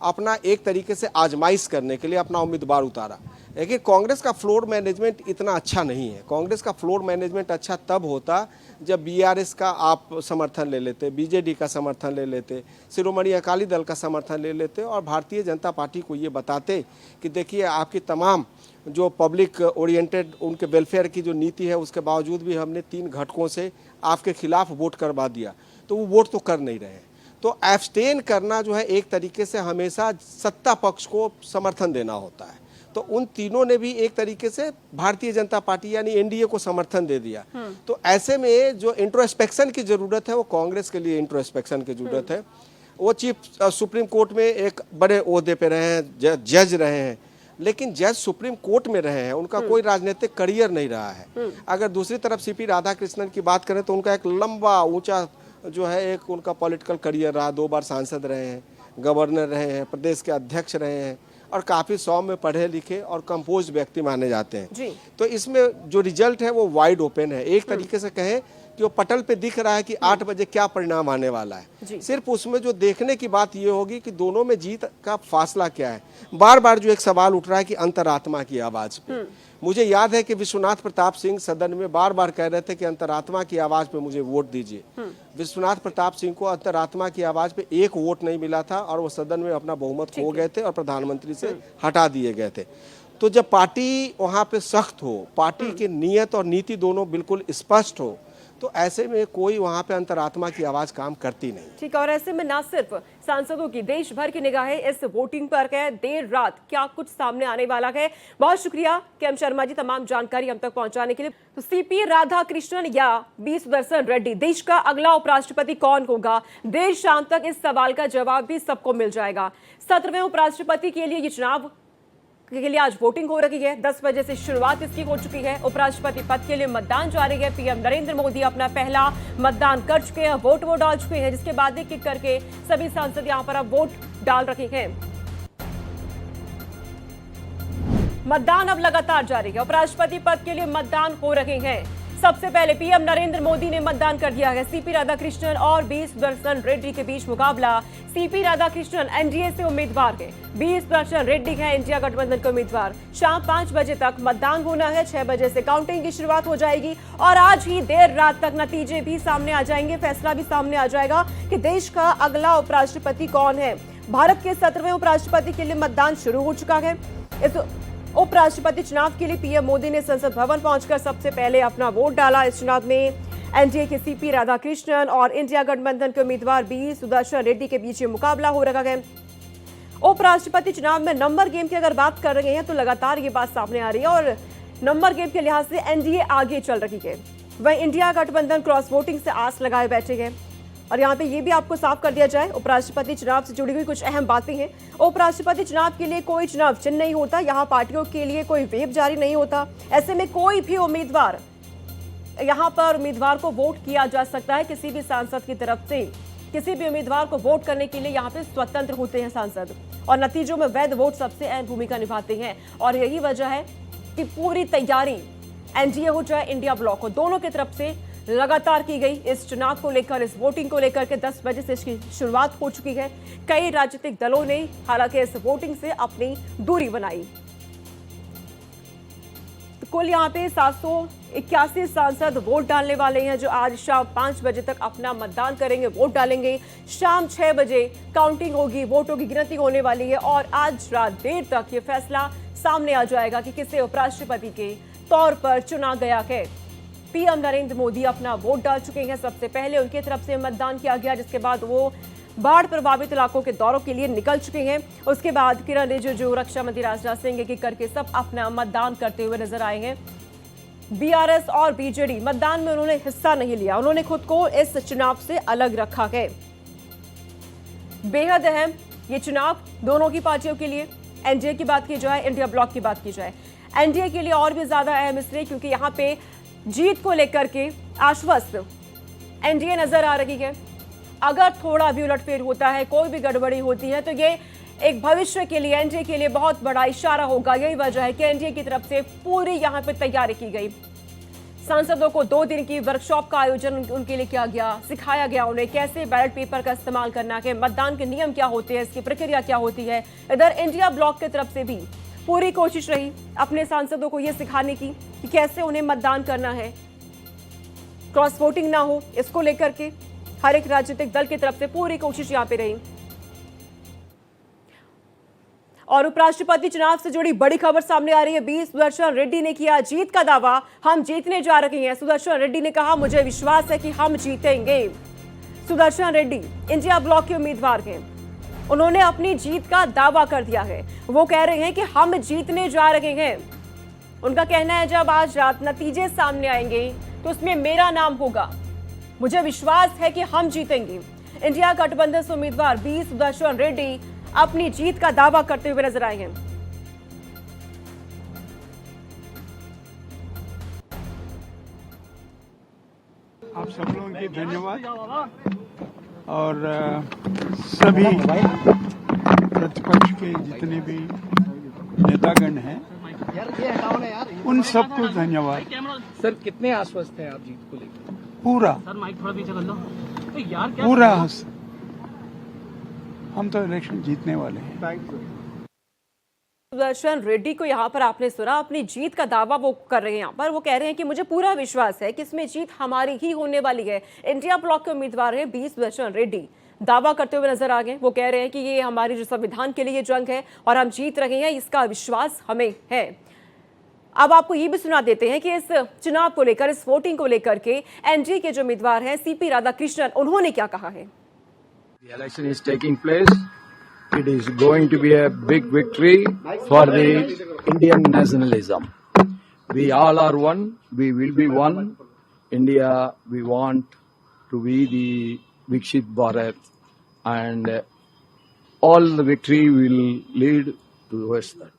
अपना एक तरीके से आजमाइश करने के लिए अपना उम्मीदवार उतारा। लेकिन कांग्रेस का फ्लोर मैनेजमेंट इतना अच्छा नहीं है। कांग्रेस का फ्लोर मैनेजमेंट अच्छा तब होता जब बीआरएस का आप समर्थन ले लेते, बीजेडी का समर्थन ले लेते, शिरोमणि अकाली दल का समर्थन ले लेते, और भारतीय जनता पार्टी को ये बताते कि देखिए आपकी तमाम जो पब्लिक ओरिएंटेड उनके वेलफेयर की जो नीति है उसके बावजूद भी हमने 3 घटकों से आपके खिलाफ वोट करवा दिया, तो वो वोट तो कर नहीं रहे। तो एब्सटेन करना जो है एक तरीके से हमेशा सत्ता पक्ष को समर्थन देना होता है। तो उन तीनों ने भी एक तरीके से भारतीय जनता पार्टी यानी एनडीए को समर्थन दे दिया। तो ऐसे में जो इंट्रोस्पेक्शन की जरूरत है वो कांग्रेस के लिए इंट्रोस्पेक्शन की जरूरत है। वो चीफ सुप्रीम कोर्ट में एक बड़े ओहदे पे रहे हैं, जज रहे हैं, लेकिन जज सुप्रीम कोर्ट में रहे हैं, उनका कोई राजनीतिक करियर नहीं रहा है। अगर दूसरी तरफ सीपी राधाकृष्णन की बात करें तो उनका एक लंबा ऊंचा जो है एक उनका पॉलिटिकल करियर रहा, 2 बार सांसद रहे हैं, गवर्नर रहे हैं, प्रदेश के अध्यक्ष रहे हैं, और काफ़ी 100 में पढ़े लिखे और कंपोज व्यक्ति माने जाते हैं जी। तो इसमें जो रिजल्ट है वो वाइड ओपन है। एक तरीके से कहें कि वो पटल पे दिख रहा है कि 8 बजे क्या परिणाम आने वाला है। सिर्फ उसमें जो देखने की बात ये होगी कि दोनों में जीत का फासला क्या है। बार बार जो एक सवाल उठ रहा है कि अंतरात्मा की आवाज पे, मुझे याद है कि विश्वनाथ प्रताप सिंह सदन में बार बार कह रहे थे कि अंतरात्मा की आवाज पे मुझे वोट दीजिए। विश्वनाथ प्रताप सिंह को अंतरात्मा की आवाज पे 1 वोट नहीं मिला था और वो सदन में अपना बहुमत खो गए थे और प्रधानमंत्री से हटा दिए गए थे। तो जब पार्टी वहां पे सख्त हो, पार्टी की नीयत और नीति दोनों बिल्कुल स्पष्ट हो, तो ऐसे में कोई वहां पे अंतरात्मा की आवाज काम करती नहीं। ठीक है, और ऐसे में ना सिर्फ सांसदों की, देश भर की निगाहें इस वोटिंग पर है। देर रात क्या कुछ सामने आने वाला है। बहुत शुक्रिया केएम शर्मा जी तमाम जानकारी हम तक पहुंचाने के लिए। तो सीपी राधाकृष्णन या बी सुदर्शन रेड्डी, देश का अगला उपराष्ट्रपति कौन होगा? देर शाम तक इस सवाल का जवाब भी सबको मिल जाएगा। 17वें उपराष्ट्रपति के लिए ये चुनाव के लिए आज वोटिंग हो रही है। 10 बजे से शुरुआत इसकी हो चुकी है। उपराष्ट्रपति पद के लिए मतदान जारी है। पीएम नरेंद्र मोदी अपना पहला मतदान कर चुके हैं, वोट डाल चुके हैं, जिसके बाद एक एक करके सभी सांसद यहां पर अब वोट डाल रहे हैं। मतदान अब लगातार जारी है। उपराष्ट्रपति पद के लिए मतदान हो रहे हैं। सबसे पहले पीएम नरेंद्र मोदी ने मतदान कर दिया है। सीपी राधाकृष्णन और बी सुदर्शन रेड्डी के बीच मुकाबला। सीपी राधाकृष्णन एनडीए से उम्मीदवार है, बी सुदर्शन रेड्डी है इंडिया गठबंधन के उम्मीदवार। शाम 5 बजे तक मतदान होना है। 6 बजे से काउंटिंग की शुरुआत हो जाएगी और आज ही देर रात तक नतीजे भी सामने आ जाएंगे, फैसला भी सामने आ जाएगा कि देश का अगला उपराष्ट्रपति कौन है। भारत के 17वें उपराष्ट्रपति के लिए मतदान शुरू हो चुका है। इस उपराष्ट्रपति चुनाव के लिए पीएम मोदी ने संसद भवन पहुंचकर सबसे पहले अपना वोट डाला। इस चुनाव में एनडीए के सीपी राधाकृष्णन और इंडिया गठबंधन के उम्मीदवार बी सुदर्शन रेड्डी के बीच मुकाबला हो रहा है। उपराष्ट्रपति चुनाव में नंबर गेम की अगर बात कर रहे हैं तो लगातार ये बात सामने आ रही है और नंबर गेम के लिहाज से एनडीए आगे चल रही है। वहीं इंडिया गठबंधन क्रॉस वोटिंग से आस लगाए बैठे हैं। और यहाँ पे ये भी आपको साफ कर दिया जाए, उपराष्ट्रपति चुनाव से जुड़ी हुई कुछ अहम बातें हैं। उपराष्ट्रपति चुनाव के लिए कोई चुनाव चिन्ह नहीं होता, यहाँ पार्टियों के लिए कोई व्हिप जारी नहीं होता। ऐसे में कोई भी उम्मीदवार, यहाँ पर उम्मीदवार को वोट किया जा सकता है किसी भी सांसद की तरफ से। किसी भी उम्मीदवार को वोट करने के लिए यहाँ पे स्वतंत्र होते हैं सांसद, और नतीजों में वैध वोट सबसे अहम भूमिका निभाते हैं। और यही वजह है कि पूरी तैयारी एनडीए हो चाहे इंडिया ब्लॉक हो, दोनों की तरफ से लगातार की गई इस चुनाव को लेकर, इस वोटिंग को लेकर के 10 बजे से इसकी शुरुआत हो चुकी है। कई राजनीतिक दलों ने हालांकि इस वोटिंग से अपनी दूरी बनाई। तो कुल यहाँ पे 781 सांसद वोट डालने वाले हैं, जो आज शाम 5 बजे तक अपना मतदान करेंगे, वोट डालेंगे। शाम 6 बजे काउंटिंग होगी, वोटों की गिनती होने वाली है और आज रात देर तक ये फैसला सामने आ जाएगा कि किसे उपराष्ट्रपति के तौर पर चुना गया है। पीएम नरेंद्र मोदी अपना वोट डाल चुके हैं। सबसे पहले उनकी तरफ से मतदान किया गया, जिसके बाद वो बाढ़ प्रभावित इलाकों के दौरों के लिए निकल चुके हैं। उसके बाद किरण रिजिजू, रक्षा मंत्री राजनाथ सिंह की करके सब अपना मतदान करते हुए नजर आए हैं। बीआरएस और बीजेडी मतदान में उन्होंने हिस्सा नहीं लिया, उन्होंने खुद को इस चुनाव से अलग रखा है। बेहद अहम ये चुनाव दोनों की पार्टियों के लिए। एनडीए की बात की जाए, इंडिया ब्लॉक की बात की जाए, एनडीए के लिए और भी ज्यादा अहम इसलिए क्योंकि यहाँ पे जीत को लेकर के आश्वस्त एनडीए नजर आ रही है। अगर थोड़ा भी उलटफेर होता है, कोई भी गड़बड़ी होती है, तो ये एक भविष्य के लिए, एनडीए के लिए बहुत बड़ा इशारा होगा। यही वजह है कि एनडीए की तरफ से पूरी यहाँ पे तैयारी की गई। सांसदों को 2 दिन की वर्कशॉप का आयोजन उनके लिए किया गया, सिखाया गया उन्हें कैसे बैलेट पेपर का इस्तेमाल करना है, मतदान के नियम क्या होते हैं, इसकी प्रक्रिया क्या होती है। इधर इंडिया ब्लॉक की तरफ से भी पूरी कोशिश रही अपने सांसदों को यह सिखाने की कि कैसे उन्हें मतदान करना है, क्रॉस वोटिंग ना हो, इसको लेकर के हर एक राजनीतिक दल की तरफ से पूरी कोशिश यहां पे रही। और उपराष्ट्रपति चुनाव से जुड़ी बड़ी खबर सामने आ रही है। बी सुदर्शन रेड्डी ने किया जीत का दावा, हम जीतने जा रहे हैं। सुदर्शन रेड्डी ने कहा, मुझे विश्वास है कि हम जीतेंगे। सुदर्शन रेड्डी इंडिया ब्लॉक के उम्मीदवार हैं, उन्होंने अपनी जीत का दावा कर दिया है। वो कह रहे हैं कि हम जीतने जा रहे हैं। उनका कहना है जब आज रात नतीजे सामने आएंगे तो उसमें मेरा नाम होगा, मुझे विश्वास है कि हम जीतेंगे। इंडिया गठबंधन से उम्मीदवार बी सुदर्शन रेड्डी अपनी जीत का दावा करते हुए नजर आए हैं। आप सब लोगों की धन्यवाद और सभी प्रतिपक्ष के जितने भी नेतागण हैं उन सबको धन्यवाद। सर कितने आश्वस्त हैं आप जीत को लेकर? पूरा सर माइक थोड़ा पीछे कर लो। तो यार क्या पूरा हम तो इलेक्शन जीतने वाले हैं। सुदर्शन रेड्डी को यहाँ पर आपने सुना, अपनी जीत का दावा वो कर रहे हैं। यहाँ पर वो कह रहे हैं कि मुझे पूरा विश्वास है कि इसमें जीत हमारी ही होने वाली है। इंडिया ब्लॉक के उम्मीदवार हैं बी सुदर्शन रेड्डी, दावा करते हुए नजर आ गए। वो कह रहे हैं कि ये हमारी जो संविधान के लिए जंग है और हम जीत रहे हैं, इसका विश्वास हमें है। अब आपको ये भी सुना देते हैं कि इस चुनाव को लेकर, इस वोटिंग को लेकर के एनडीए के जो उम्मीदवार हैं सीपी राधाकृष्णन, उन्होंने क्या कहा है। The election is taking place. It is going to be a big victory for the Indian nationalism. We all are one. We will be one. India, we want to be the Vikshit Bharat, and all the victory will lead towards that.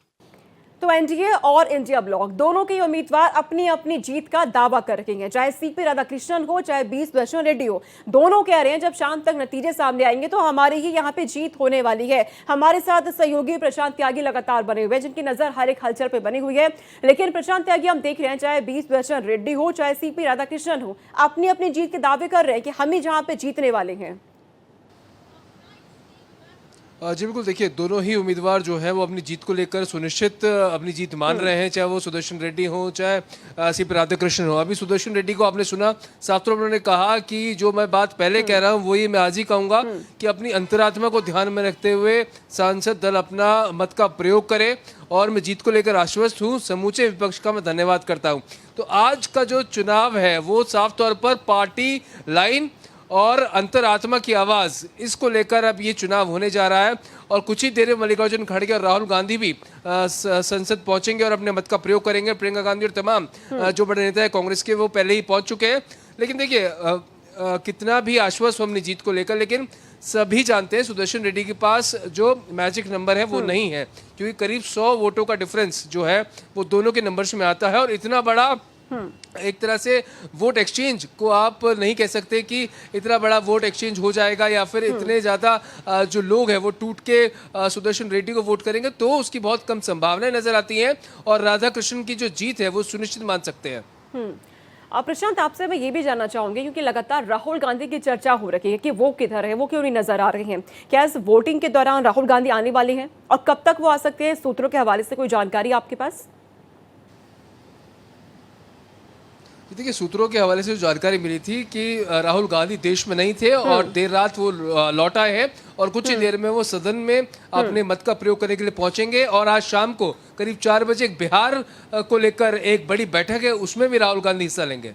तो एनडीए और इंडिया ब्लॉक दोनों के उम्मीदवार अपनी अपनी जीत का दावा कर रहे हैं, चाहे सीपी राधाकृष्णन हो चाहे बी सुदर्शन रेड्डी हो। दोनों कह रहे हैं जब शाम तक नतीजे सामने आएंगे तो हमारी ही यहाँ पे जीत होने वाली है। हमारे साथ सहयोगी प्रशांत त्यागी लगातार बने हुए हैं, जिनकी नजर हर एक हलचल पे बनी हुई है। लेकिन प्रशांत त्यागी, हम देख रहे हैं चाहे बी सुदर्शन रेड्डी हो चाहे सीपी राधाकृष्णन हो, अपनी अपनी जीत के दावे कर रहे हैं कि हम ही जहाँ पे जीतने वाले हैं। जी बिल्कुल, देखिए दोनों ही उम्मीदवार जो है वो अपनी जीत को लेकर सुनिश्चित अपनी जीत मान रहे हैं, चाहे वो सुदर्शन रेड्डी हो चाहे सीपी राधाकृष्णन हो। अभी सुदर्शन रेड्डी को आपने सुना, साफ तौर पर उन्होंने कहा कि जो मैं बात पहले कह रहा हूँ वही मैं आज ही कहूँगा कि अपनी अंतरात्मा को ध्यान में रखते हुए सांसद दल अपना मत का प्रयोग करे और मैं जीत को लेकर आश्वस्त हूँ। समूचे विपक्ष का मैं धन्यवाद करता हूँ। तो आज का जो चुनाव है वो साफ तौर पर पार्टी लाइन और अंतरात्मा की आवाज़, इसको लेकर अब ये चुनाव होने जा रहा है। और कुछ ही देर में मल्लिकार्जुन खड़गे और राहुल गांधी भी संसद पहुंचेंगे और अपने मत का प्रयोग करेंगे। प्रियंका गांधी और तमाम जो बड़े नेता है कांग्रेस के, वो पहले ही पहुंच चुके हैं। लेकिन देखिए कितना भी आश्वस्त हो अपनी जीत को लेकर, लेकिन सभी जानते हैं सुदर्शन रेड्डी के पास जो मैजिक नंबर है वो नहीं है, क्योंकि करीब 100 वोटों का डिफरेंस जो है वो दोनों के नंबर्स में आता है। और इतना बड़ा एक तरह से वोट एक्सचेंज को आप नहीं कह सकते कि इतना बड़ा वोट एक्सचेंज हो जाएगा या फिर इतने ज़्यादा जो लोग हैं वो टूट के सुदर्शन रेड्डी को वोट करेंगे, तो उसकी बहुत कम संभावनाएं नजर आती हैं और राधा कृष्णन की जो जीत है वो सुनिश्चित मान सकते हैं। प्रशांत, आपसे मैं ये भी जानना चाहूंगी, क्योंकि लगातार राहुल गांधी की चर्चा हो रही है कि वो किधर है, वो क्यों नहीं नजर आ रहे हैं। क्या इस वोटिंग के दौरान राहुल गांधी आने वाले हैं और कब तक वो आ सकते हैं? सूत्रों के हवाले से कोई जानकारी आपके पास? देखिए, सूत्रों के हवाले से जो जानकारी मिली थी कि राहुल गांधी देश में नहीं थे और देर रात वो लौट आए हैं और कुछ ही देर में वो सदन में अपने मत का प्रयोग करने के लिए पहुंचेंगे। और आज शाम को करीब 4 बजे एक बिहार को लेकर एक बड़ी बैठक है, उसमें भी राहुल गांधी हिस्सा लेंगे।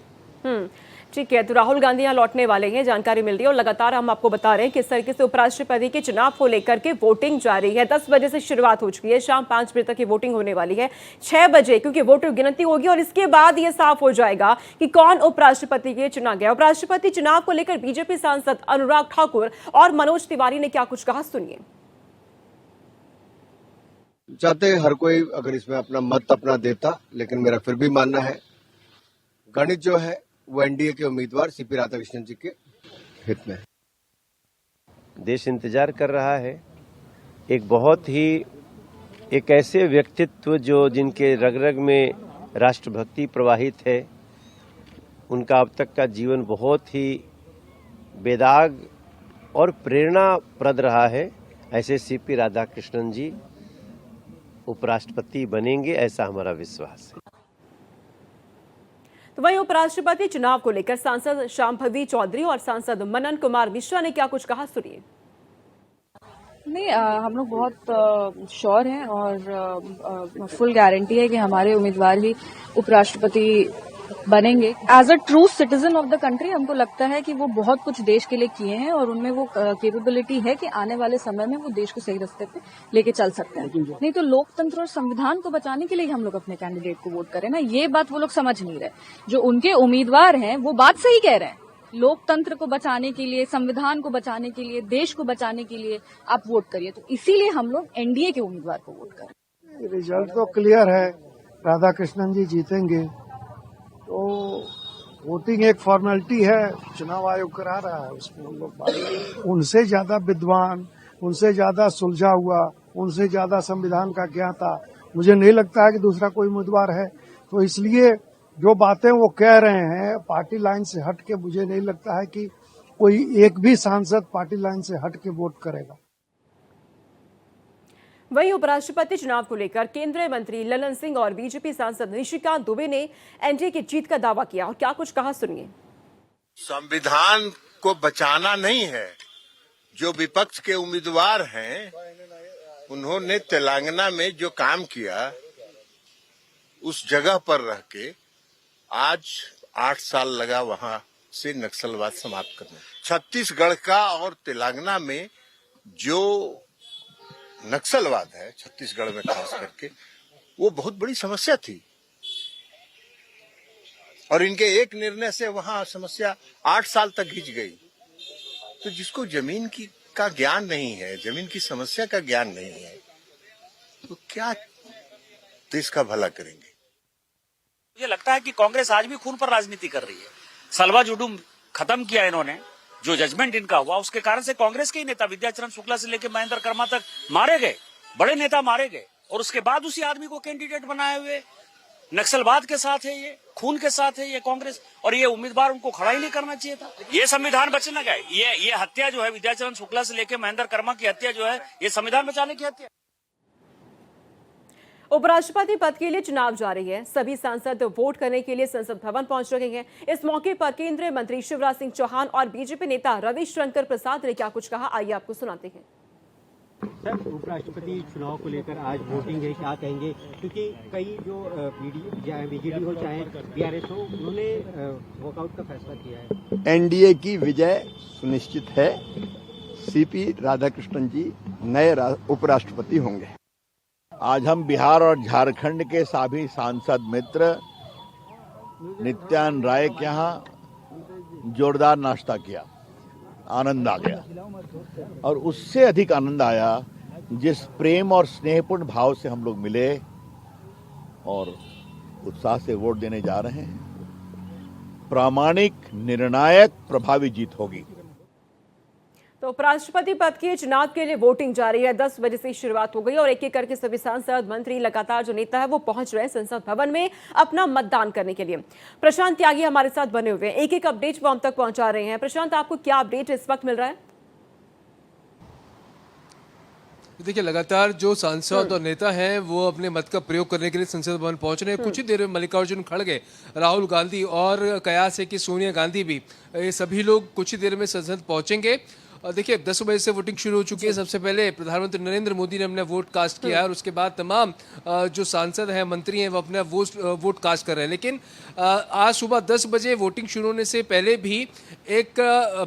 ठीक है, तो राहुल गांधी यहाँ लौटने वाले हैं, जानकारी मिल रही है। और लगातार हम आपको बता रहे हैं किस तरीके से उपराष्ट्रपति के चुनाव को लेकर के वोटिंग जारी है। 10 बजे से शुरुआत हो चुकी है, शाम 5 बजे तक ये वोटिंग होने वाली है। 6 बजे क्योंकि वोट गिनती होगी और इसके बाद ये साफ हो जाएगा कि कौन उपराष्ट्रपति के चुना गया। उपराष्ट्रपति चुनाव को लेकर बीजेपी सांसद अनुराग ठाकुर और मनोज तिवारी ने क्या कुछ कहा, सुनिए। चाहते हर कोई अगर इसमें अपना मत अपना देता, लेकिन मेरा फिर भी मानना है गणित जो है वो एनडीए के उम्मीदवार सीपी राधाकृष्णन जी के हित में है। देश इंतजार कर रहा है एक ऐसे व्यक्तित्व जिनके रग रग में राष्ट्रभक्ति प्रवाहित है। उनका अब तक का जीवन बहुत ही बेदाग और प्रेरणाप्रद रहा है। ऐसे सीपी राधाकृष्णन जी उपराष्ट्रपति बनेंगे, ऐसा हमारा विश्वास है। तो वहीं उपराष्ट्रपति चुनाव को लेकर सांसद शांभवी चौधरी और सांसद मनन कुमार मिश्रा ने क्या कुछ कहा, सुनिए। नहीं, हम लोग बहुत श्योर हैं और फुल गारंटी है कि हमारे उम्मीदवार ही उपराष्ट्रपति बनेंगे। As a true citizen of the country हमको लगता है कि वो बहुत कुछ देश के लिए किए हैं और उनमें वो कैपेबिलिटी है कि आने वाले समय में वो देश को सही रास्ते पे लेके चल सकते हैं। नहीं तो लोकतंत्र और संविधान को बचाने के लिए हम लोग अपने कैंडिडेट को वोट करें ना, ये बात वो लोग समझ नहीं रहे। जो उनके उम्मीदवार हैं वो बात सही कह रहे हैं, लोकतंत्र को बचाने के लिए, संविधान को बचाने के लिए, देश को बचाने के लिए आप वोट करिए। तो इसीलिए हम लोग एनडीए के उम्मीदवार को वोट करें। रिजल्ट तो क्लियर है, राधाकृष्णन जी जीतेंगे। तो वोटिंग एक फॉर्मेलिटी है, चुनाव आयोग करा रहा है, उसमें हम लोग उनसे ज्यादा विद्वान, उनसे ज्यादा सुलझा हुआ, उनसे ज्यादा संविधान का ज्ञाता मुझे नहीं लगता है कि दूसरा कोई उम्मीदवार है। तो इसलिए जो बातें वो कह रहे हैं पार्टी लाइन से हट के, मुझे नहीं लगता है कि कोई एक भी सांसद पार्टी लाइन से हट के वोट करेगा। वहीं उपराष्ट्रपति चुनाव को लेकर केंद्रीय मंत्री ललन सिंह और बीजेपी सांसद निशिकांत दुबे ने एनडीए की जीत का दावा किया और क्या कुछ कहा, सुनिए। संविधान को बचाना नहीं है, जो विपक्ष के उम्मीदवार हैं उन्होंने तेलंगाना में जो काम किया उस जगह पर रह के आज 8 साल लगा वहां से नक्सलवाद समाप्त करने। छत्तीसगढ़ का और तेलंगाना में जो नक्सलवाद है, छत्तीसगढ़ में खास करके, वो बहुत बड़ी समस्या थी और इनके एक निर्णय से वहां समस्या 8 साल तक खिंच गई। तो जिसको जमीन का ज्ञान नहीं है, जमीन की समस्या का ज्ञान नहीं है, तो क्या देश का भला करेंगे। मुझे लगता है कि कांग्रेस आज भी खून पर राजनीति कर रही है। सलवा जुडूम खत्म किया इन्होंने, जो जजमेंट इनका हुआ उसके कारण से कांग्रेस के ही नेता विद्याचरण शुक्ला से लेकर महेंद्र कर्मा तक मारे गए, बड़े नेता मारे गए और उसके बाद उसी आदमी को कैंडिडेट बनाए हुए नक्सलवाद के साथ है, ये खून के साथ है ये कांग्रेस, और ये उम्मीदवार उनको खड़ा ही नहीं करना चाहिए था। ये संविधान बचना गया, ये हत्या जो है विद्याचरण शुक्ला से लेकर महेंद्र कर्मा की हत्या जो है, ये संविधान बचाने की हत्या। उपराष्ट्रपति पद के लिए चुनाव जारी है, सभी सांसद वोट करने के लिए संसद भवन पहुंच रहे हैं। इस मौके पर केंद्रीय मंत्री शिवराज सिंह चौहान और बीजेपी नेता रविशंकर प्रसाद ने क्या कुछ कहा, आइए आपको सुनाते हैं। सर, उपराष्ट्रपति चुनाव को लेकर आज वोटिंग है, क्या कहेंगे? क्योंकि कई जो बीजेडी हो चाहे बीआरएस हो, उन्होंने वॉकआउट का फैसला किया है। एनडीए की विजय सुनिश्चित है। सीपी राधाकृष्णन जी नए उपराष्ट्रपति होंगे। आज हम बिहार और झारखंड के सभी सांसद मित्र नित्यानंद राय के यहाँ जोरदार नाश्ता किया, आनंद आ गया। और उससे अधिक आनंद आया जिस प्रेम और स्नेहपूर्ण भाव से हम लोग मिले और उत्साह से वोट देने जा रहे हैं। प्रामाणिक, निर्णायक, प्रभावी जीत होगी। तो उपराष्ट्रपति पद के चुनाव के लिए वोटिंग जारी है। 10 बजे से शुरुआत हो गई और एक एक करके सभी सांसद, मंत्री, लगातार जो नेता है वो पहुंच रहे हैं संसद भवन में अपना मतदान करने के लिए। प्रशांत त्यागी हमारे साथ बने हुए हैं, एक एक अपडेट वो हम तक पहुंचा रहे हैं। प्रशांत, आपको क्या अपडेट इस वक्त मिल रहा है? देखिए, लगातार जो सांसद और नेता हैं वो अपने मत का प्रयोग करने के लिए संसद भवन पहुंच रहे हैं। कुछ ही देर में मल्लिकार्जुन खड़गे, राहुल गांधी और कयास है कि सोनिया गांधी भी, ये सभी लोग कुछ ही देर में संसद पहुंचेंगे। और देखिए, 10 बजे से वोटिंग शुरू हो चुकी है। सबसे पहले प्रधानमंत्री नरेंद्र मोदी ने अपना वोट कास्ट किया है और उसके बाद तमाम जो सांसद हैं, मंत्री हैं, वो अपना वोट कास्ट कर रहे हैं। लेकिन आज सुबह 10 बजे वोटिंग शुरू होने से पहले भी एक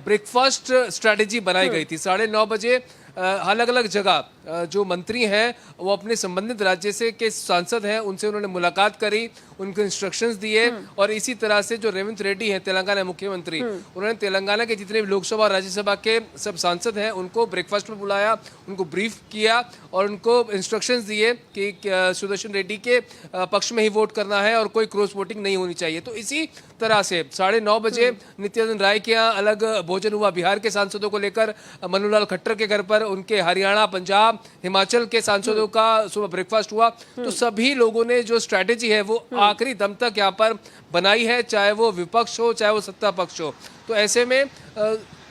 ब्रेकफास्ट स्ट्रैटेजी बनाई गई थी। 9:30 बजे अलग अलग जगह जो मंत्री हैं वो अपने संबंधित राज्य से के सांसद हैं उनसे उन्होंने मुलाकात करी, उनको इंस्ट्रक्शंस दिए। और इसी तरह से जो रेवंत रेड्डी हैं, तेलंगाना मुख्यमंत्री, उन्होंने तेलंगाना के जितने भी लोकसभा और राज्यसभा के सब सांसद हैं उनको ब्रेकफास्ट में बुलाया, उनको ब्रीफ किया और उनको इंस्ट्रक्शंस दिए कि सुदर्शन रेड्डी के पक्ष में ही वोट करना है और कोई क्रॉस वोटिंग नहीं होनी चाहिए। तो इसी तरह से 9:30 बजे नित्यानंद राय के यहाँ अलग भोजन हुआ। बिहार के सांसदों को लेकर मनोहर खट्टर के घर पर, उनके हरियाणा, पंजाब, हिमाचल के सांसदों का सुबह ब्रेकफास्ट हुआ। तो सभी लोगों ने जो स्ट्रैटेजी है वो आखिरी दम तक यहाँ पर बनाई है, चाहे वो विपक्ष हो चाहे वो सत्ता पक्ष हो। तो ऐसे में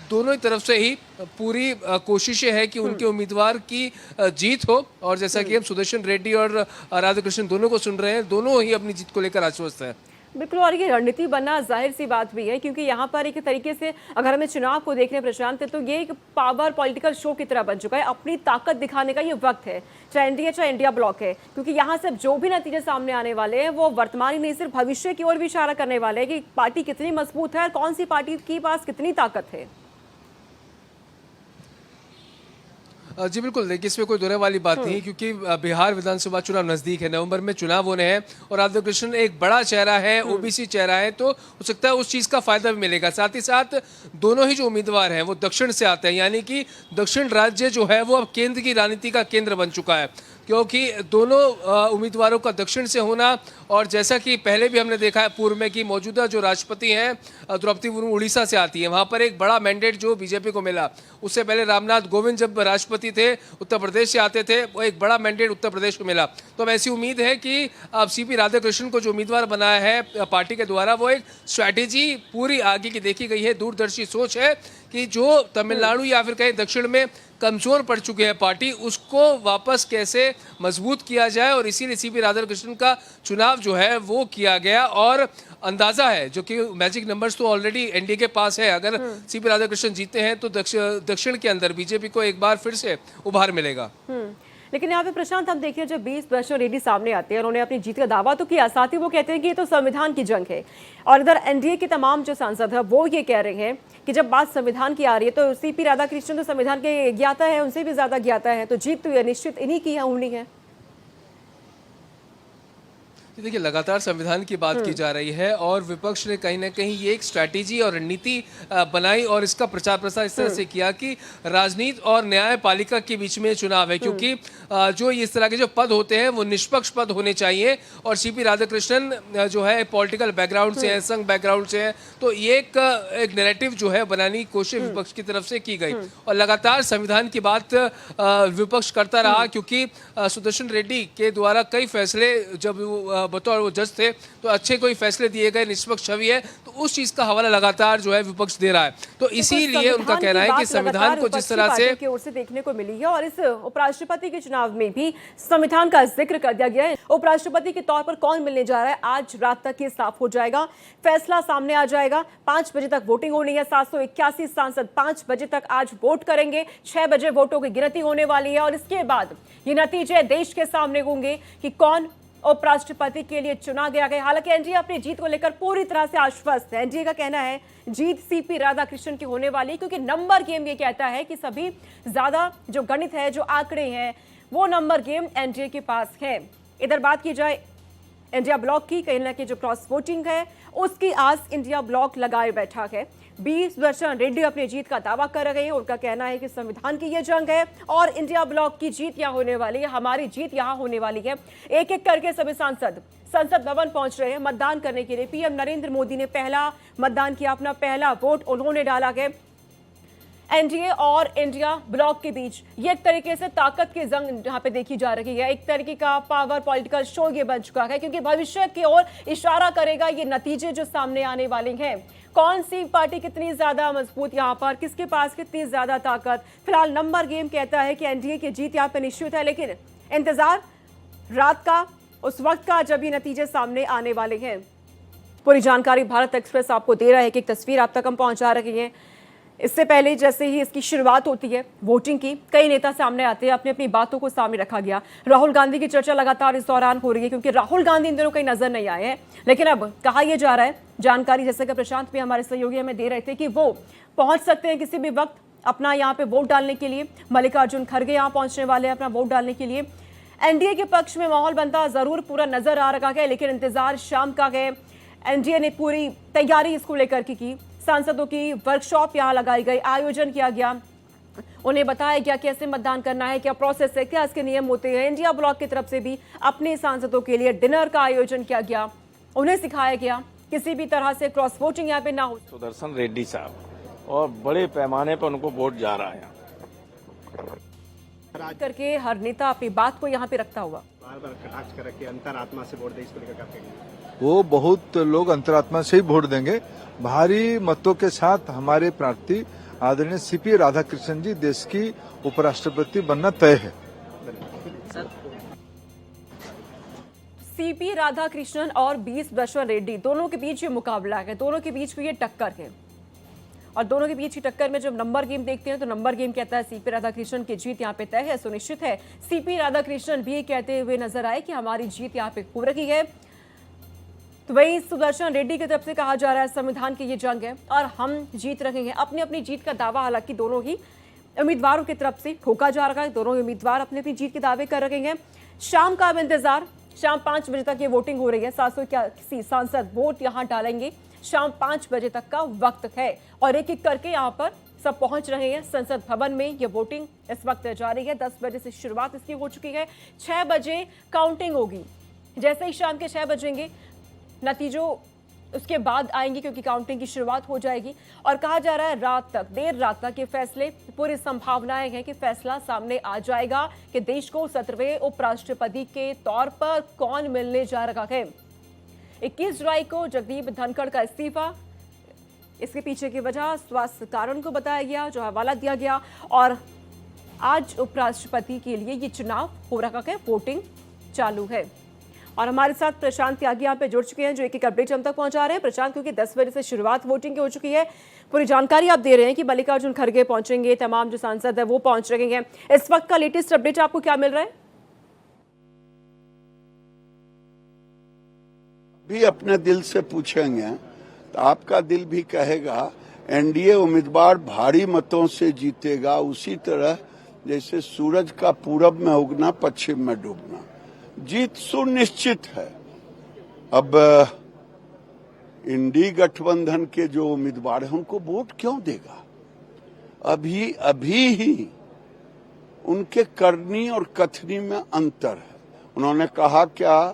दोनों ही तरफ से ही पूरी कोशिशें हैं कि उनके उम्मीदवार की जीत हो। और जैसा कि हम सुदर्शन रेड्डी और राधाकृष्णन दोनों को सुन रहे हैं, दोनों ही अपनी जीत को लेकर आश्वस्त हैं। बिल्कुल, और ये रणनीति बनना जाहिर सी बात भी है क्योंकि यहाँ पर एक तरीके से अगर हमें चुनाव को देख रहे हैं प्रशांत, तो ये एक पावर पॉलिटिकल शो की तरह बन चुका है। अपनी ताकत दिखाने का ये वक्त है, चाहे एनडीए चाहे इंडिया ब्लॉक है, क्योंकि यहाँ से जो भी नतीजे सामने आने वाले हैं वो वर्तमान ही नहीं सिर्फ भविष्य की ओर भी इशारा करने वाले हैं कि पार्टी कितनी मजबूत है और कौन सी पार्टी के पास कितनी ताकत है। जी बिल्कुल, देखिए इसमें कोई दोहरे वाली बात नहीं, क्योंकि बिहार विधानसभा चुनाव नजदीक है, नवंबर में चुनाव होने हैं और राधाकृष्णन एक बड़ा चेहरा है, ओबीसी चेहरा है, तो हो सकता है उस चीज़ का फायदा भी मिलेगा। साथ ही साथ दोनों ही जो उम्मीदवार हैं वो दक्षिण से आते हैं, यानी कि दक्षिण राज्य जो है वो अब केंद्र की राजनीति का केंद्र बन चुका है, क्योंकि दोनों उम्मीदवारों का दक्षिण से होना। और जैसा कि पहले भी हमने देखा है पूर्व में कि मौजूदा जो राष्ट्रपति हैं द्रौपदी मुर्मू उड़ीसा से आती है, वहाँ पर एक बड़ा मैंडेट जो बीजेपी को मिला। उससे पहले रामनाथ कोविंद जब राष्ट्रपति थे उत्तर प्रदेश से आते थे, वो एक बड़ा मैंडेट उत्तर प्रदेश को मिला। तो अब ऐसी उम्मीद है कि अब सीपी राधाकृष्णन को जो उम्मीदवार बनाया है पार्टी के द्वारा, वो एक स्ट्रैटेजी पूरी आगे की देखी गई है, दूरदर्शी सोच है कि जो तमिलनाडु या फिर कहीं दक्षिण में कमजोर पड़ चुके हैं पार्टी, उसको वापस कैसे मजबूत किया जाए। और इसीलिए सीपी राधाकृष्णन का चुनाव जो है वो किया गया। और अंदाजा है, जो कि मैजिक नंबर्स तो ऑलरेडी एनडीए के पास है, अगर सीपी राधाकृष्णन जीते हैं तो दक्षिण के अंदर बीजेपी को एक बार फिर से उभार मिलेगा। लेकिन यहाँ पे प्रशांत, हम देखिए जब 20 वर्षों रेड्डी सामने आते हैं, उन्होंने अपनी जीत का दावा तो किया, साथ ही वो कहते हैं कि ये तो संविधान की जंग है। और इधर एनडीए के तमाम जो सांसद है वो ये कह रहे हैं कि जब बात संविधान की आ रही है तो सीपी राधाकृष्णन तो संविधान के ज्ञाता है, उनसे भी ज्यादा ज्ञाता है, तो जीत तो ये निश्चित इन्हीं की होनी है। देखिए, लगातार संविधान की बात की जा रही है और विपक्ष ने कहीं ना कहीं ये एक स्ट्रैटेजी और रणनीति बनाई और इसका प्रचार प्रसार इस तरह से किया कि राजनीति और न्यायपालिका के बीच में चुनाव है, क्योंकि जो इस तरह के जो पद होते हैं वो निष्पक्ष पद होने चाहिए। और सीपी राधाकृष्णन जो है पॉलिटिकल बैकग्राउंड से है, संघ बैकग्राउंड से है, तो ये एक नैरेटिव जो है बनाने की कोशिश विपक्ष की तरफ से की गई। और लगातार संविधान की बात विपक्ष करता रहा, क्योंकि सुदर्शन रेड्डी के द्वारा कई फैसले जब बतौर वो जज थे तो अच्छे कोई फैसले दिए गए, निष्पक्ष छवि है, तो उस चीज का हवाला लगातार जो है विपक्ष दे रहा है। तो इसीलिए उनका कहना है कि संविधान को जिस तरह से की ओर से देखने को मिली है और इस उपराष्ट्रपति के चुनाव में भी संविधान का जिक्र कर दिया गया है। उपराष्ट्रपति के तौर पर कौन मिलने जा रहा है, आज रात तक ये साफ हो जाएगा, फैसला सामने आ जाएगा। 5 बजे तक वोटिंग होनी है, 781 सांसद 5 बजे तक आज वोट करेंगे, 6 बजे वोटों की गिनती होने वाली है और इसके बाद ये नतीजे देश के सामने होंगे कि कौन उपराष्ट्रपति के लिए चुना गया है। हालांकि एनडीए अपनी जीत को लेकर पूरी तरह से आश्वस्त है। एनडीए का कहना है जीत सीपी राधाकृष्णन की होने वाली है, क्योंकि नंबर गेम ये कहता है कि सभी ज्यादा जो गणित है, जो आंकड़े हैं, वो नंबर गेम एनडीए के पास है। इधर बात की जाए इंडिया ब्लॉक की, कहीं ना कहीं जो क्रॉस वोटिंग है उसकी आस इंडिया ब्लॉक लगाए बैठा है। 20 वर्षों रेड्डी अपनी जीत का दावा कर रहे हैं। उनका कहना है कि संविधान की यह जंग है और इंडिया ब्लॉक की जीत यहाँ होने वाली है, हमारी जीत यहाँ होने वाली है। एक एक करके सभी सांसद संसद भवन पहुंच रहे हैं मतदान करने के लिए। पीएम नरेंद्र मोदी ने पहला मतदान किया, अपना पहला वोट उन्होंने डाला है। एनडीए और इंडिया ब्लॉक के बीच ये एक तरीके से ताकत की जंग यहाँ पे देखी जा रही है। एक तरीके का पावर पॉलिटिकल शो ये बन चुका है, क्योंकि भविष्य की ओर इशारा करेगा ये नतीजे जो सामने आने वाले हैं। कौन सी पार्टी कितनी ज्यादा मजबूत यहाँ पर, किसके पास कितनी ज्यादा ताकत। फिलहाल नंबर गेम कहता है कि एनडीए की जीत यहाँ पे निश्चित है, लेकिन इंतजार रात का, उस वक्त का जब ये नतीजे सामने आने वाले हैं। पूरी जानकारी भारत एक्सप्रेस आपको दे रहा है कि एक तस्वीर आप तक हम पहुंचा रहे हैं। इससे पहले जैसे ही इसकी शुरुआत होती है वोटिंग की, कई नेता सामने आते हैं, अपनी अपनी बातों को सामने रखा गया। राहुल गांधी की चर्चा लगातार इस दौरान हो रही है, क्योंकि राहुल गांधी इन दिनों कहीं नजर नहीं आए हैं। लेकिन अब कहा यह जा रहा है, जानकारी जैसे कि प्रशांत भी हमारे सहयोगी हमें दे रहे थे, कि वो पहुंच सकते हैं किसी भी वक्त अपना यहाँ पे वोट डालने के लिए। मल्लिकार्जुन खड़गे यहाँ पहुंचने वाले हैं अपना वोट डालने के लिए। एनडीए के पक्ष में माहौल बनता जरूर पूरा नजर आ रहा है, लेकिन इंतजार शाम का है। एनडीए ने पूरी तैयारी इसको लेकर की। सांसदों की वर्कशॉप यहाँ लगाई गई, आयोजन किया गया, उन्हें बताया गया कैसे मतदान करना है, क्या प्रोसेस है, क्या इसके नियम होते हैं। इंडिया ब्लॉक की तरफ से भी अपने सांसदों के लिए डिनर का आयोजन किया गया, उन्हें सिखाया गया किसी भी तरह से क्रॉस वोटिंग यहाँ पे ना हो। सुदर्शन रेड्डी साहब, और बड़े पैमाने पर उनको वोट जा रहा है करके हर नेता अपनी बात को यहाँ पे रखता हुआ बार बार कटाक्ष करके अंतरात्मा से वोट दे, इस तरह का कहेंगे। वो बहुत लोग अंतरात्मा से ही वोट देंगे। भारी मतों के साथ हमारे प्रार्थी आदरणीय सीपी राधाकृष्णन जी देश की उपराष्ट्रपति बनना तय है। सीपी राधाकृष्णन और बी सुदर्शन रेड्डी, दोनों के बीच ये मुकाबला है, दोनों के बीच ये टक्कर है। और दोनों के बीच की टक्कर में जब नंबर गेम देखते हैं तो नंबर गेम कहता है सीपी राधाकृष्णन की जीत यहाँ पे तय है, सुनिश्चित है। सीपी राधाकृष्णन भी कहते हुए नजर आए कि हमारी जीत यहाँ पे हो रही है। तो वही सुदर्शन रेड्डी की तरफ से कहा जा रहा है संविधान की ये जंग है और हम जीत रहे हैं। अपनी अपनी जीत का दावा हालांकि दोनों ही उम्मीदवारों की तरफ से ठोका जा रहा है, दोनों ही उम्मीदवार अपनी अपनी जीत के दावे कर रहे हैं। शाम का अब इंतजार, शाम 5 बजे तक ये वोटिंग हो रही है। 781 सांसद वोट यहाँ डालेंगे। शाम 5 बजे तक का वक्त है और एक एक करके यहाँ पर सब पहुंच रहे हैं संसद भवन में। ये वोटिंग इस वक्त जारी है। 10 बजे से शुरुआत इसकी हो चुकी है। 6 बजे काउंटिंग होगी। जैसे ही शाम के 6 बजेंगे नतीजों उसके बाद आएंगे, क्योंकि काउंटिंग की शुरुआत हो जाएगी। और कहा जा रहा है रात तक, देर रात तक ये फैसले, पूरी संभावनाएं हैं कि फैसला सामने आ जाएगा कि देश को 17वें उपराष्ट्रपति के तौर पर कौन मिलने जा रहा है। 21 जुलाई को जगदीप धनखड़ का इस्तीफा, इसके पीछे की वजह स्वास्थ्य कारण को बताया गया, जो हवाला दिया गया। और आज उपराष्ट्रपति के लिए ये चुनाव हो रहा है, वोटिंग चालू है। और हमारे साथ प्रशांत त्यागी यहाँ पे जुड़ चुके हैं, जो एक एक अपडेट हम तक पहुंचा रहे हैं। प्रशांत, क्योंकि 10 बजे से शुरुआत वोटिंग की हो चुकी है, पूरी जानकारी आप दे रहे हैं कि मल्लिकार्जुन खड़गे पहुंचेंगे, तमाम जो सांसद है वो पहुंच रहे हैं। इस वक्त का लेटेस्ट अपडेट आपको क्या मिल रहा है? भी अपने दिल से पूछेंगे तो आपका दिल भी कहेगा एनडीए उम्मीदवार भारी मतों से जीतेगा। उसी तरह जैसे सूरज का पूरब में उगना, पश्चिम में डूबना, जीत सुनिश्चित है। अब इंडी गठबंधन के जो उम्मीदवार हैं उनको वोट क्यों देगा? अभी ही उनके करनी और कथनी में अंतर है। उन्होंने कहा क्या,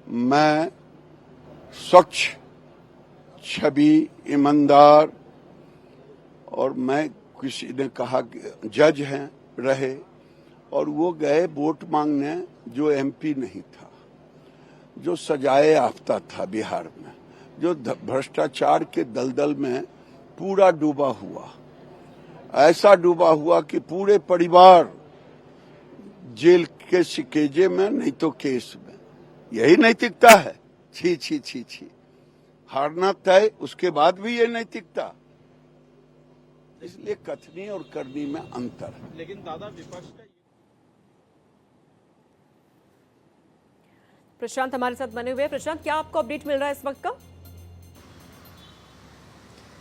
मैं स्वच्छ छवि, ईमानदार, और मैं, किसी ने कहा कि जज हैं रहे, और वो गए वोट मांगने जो एमपी नहीं था, जो सजाए याफ्ता था बिहार में, जो भ्रष्टाचार के दलदल में पूरा डूबा हुआ, ऐसा डूबा हुआ कि पूरे परिवार जेल के शिकेजे में, नहीं तो केस में। यही नैतिकता है? छी छी छी छी, हारना तय, उसके बाद भी ये नैतिकता। इसलिए कथनी और करनी में अंतर है। लेकिन दादा विपक्ष का प्रशांत हमारे साथ बने हुए हैं। प्रशांत, क्या आपको अपडेट मिल रहा है इस वक्त का?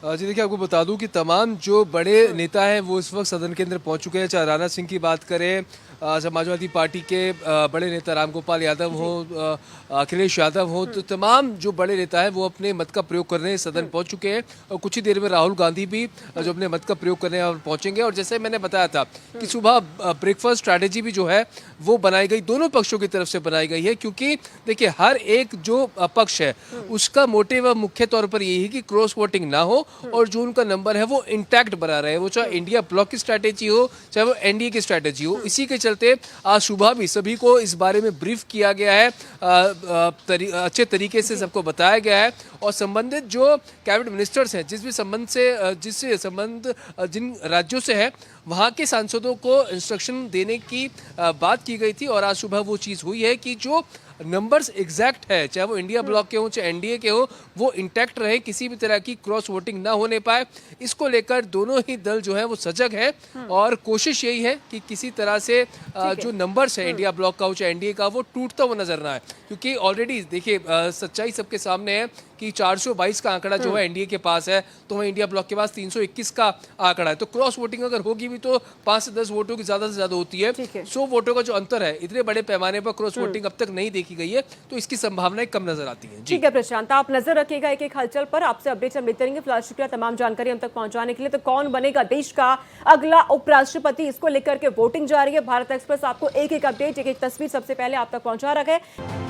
जी देखिए, आपको बता दूं कि तमाम जो बड़े नेता हैं वो इस वक्त सदन के अंदर पहुंच चुके हैं। चाहे राणा सिंह की बात करें, समाजवादी पार्टी के बड़े नेता रामगोपाल यादव हो, अखिलेश यादव हो, तो तमाम जो बड़े नेता हैं वो अपने मत का प्रयोग करने सदन पहुंच चुके हैं और कुछ ही देर में राहुल गांधी भी जो अपने मत का प्रयोग करने और पहुंचेंगे। और जैसे मैंने बताया था कि सुबह ब्रेकफास्ट स्ट्रैटेजी भी जो है वो बनाई गई, दोनों पक्षों की तरफ से बनाई गई है, क्योंकि देखिए हर एक जो पक्ष है उसका मोटिव मुख्य तौर पर यही है कि क्रॉस वोटिंग ना हो और जो उनका नंबर है वो इंटैक्ट बना रहे, वो चाहे इंडिया ब्लॉक की स्ट्रैटेजी हो चाहे वो एनडीए की स्ट्रैटेजी हो। इसी के चलते आज सुबह भी सभी को इस बारे में ब्रीफ किया गया है, अच्छे तरीके से सबको बताया गया है और संबंधित जो कैबिनेट मिनिस्टर्स हैं जिससे संबंध जिन राज्यों से है वहाँ के सांसदों को इंस्ट्रक्शन देने की बात की गई थी और आज सुबह वो चीज़ हुई है कि जो नंबर्स एग्जैक्ट है, चाहे वो इंडिया ब्लॉक के हो चाहे एनडीए के हो, वो इंटैक्ट रहे, किसी भी तरह की क्रॉस वोटिंग ना होने पाए। इसको लेकर दोनों ही दल जो है वो सजग है और कोशिश यही है कि किसी तरह से जो नंबर्स है इंडिया ब्लॉक का हो चाहे एनडीए का वो टूटता हुआ नजर ना आए, क्योंकि ऑलरेडी देखिए सच्चाई सबके सामने है कि 422 का आंकड़ा जो है एनडीए के पास है, तो वहीं इंडिया ब्लॉक के पास 321 का आंकड़ा है। तो क्रॉस वोटिंग अगर होगी भी तो 5 से 10 वोटों की ज्यादा से ज्यादा होती है। 100 वोटों का जो अंतर है, इतने बड़े पैमाने पर क्रॉस वोटिंग अब तक नहीं देखी गई है, तो इसकी संभावनाएं कम नजर आती है। ठीक है प्रशांत, आप नजर रखिएगा एक एक हलचल पर, आपसे अपडेट हम लेते रहेंगे। फिलहाल शुक्रिया तमाम जानकारी हम तक पहुंचाने के लिए। तो कौन बनेगा देश का अगला उपराष्ट्रपति, इसको लेकर के वोटिंग जारी है। भारत एक्सप्रेस आपको एक एक अपडेट, एक एक तस्वीर सबसे पहले आप तक पहुंचा रहा है।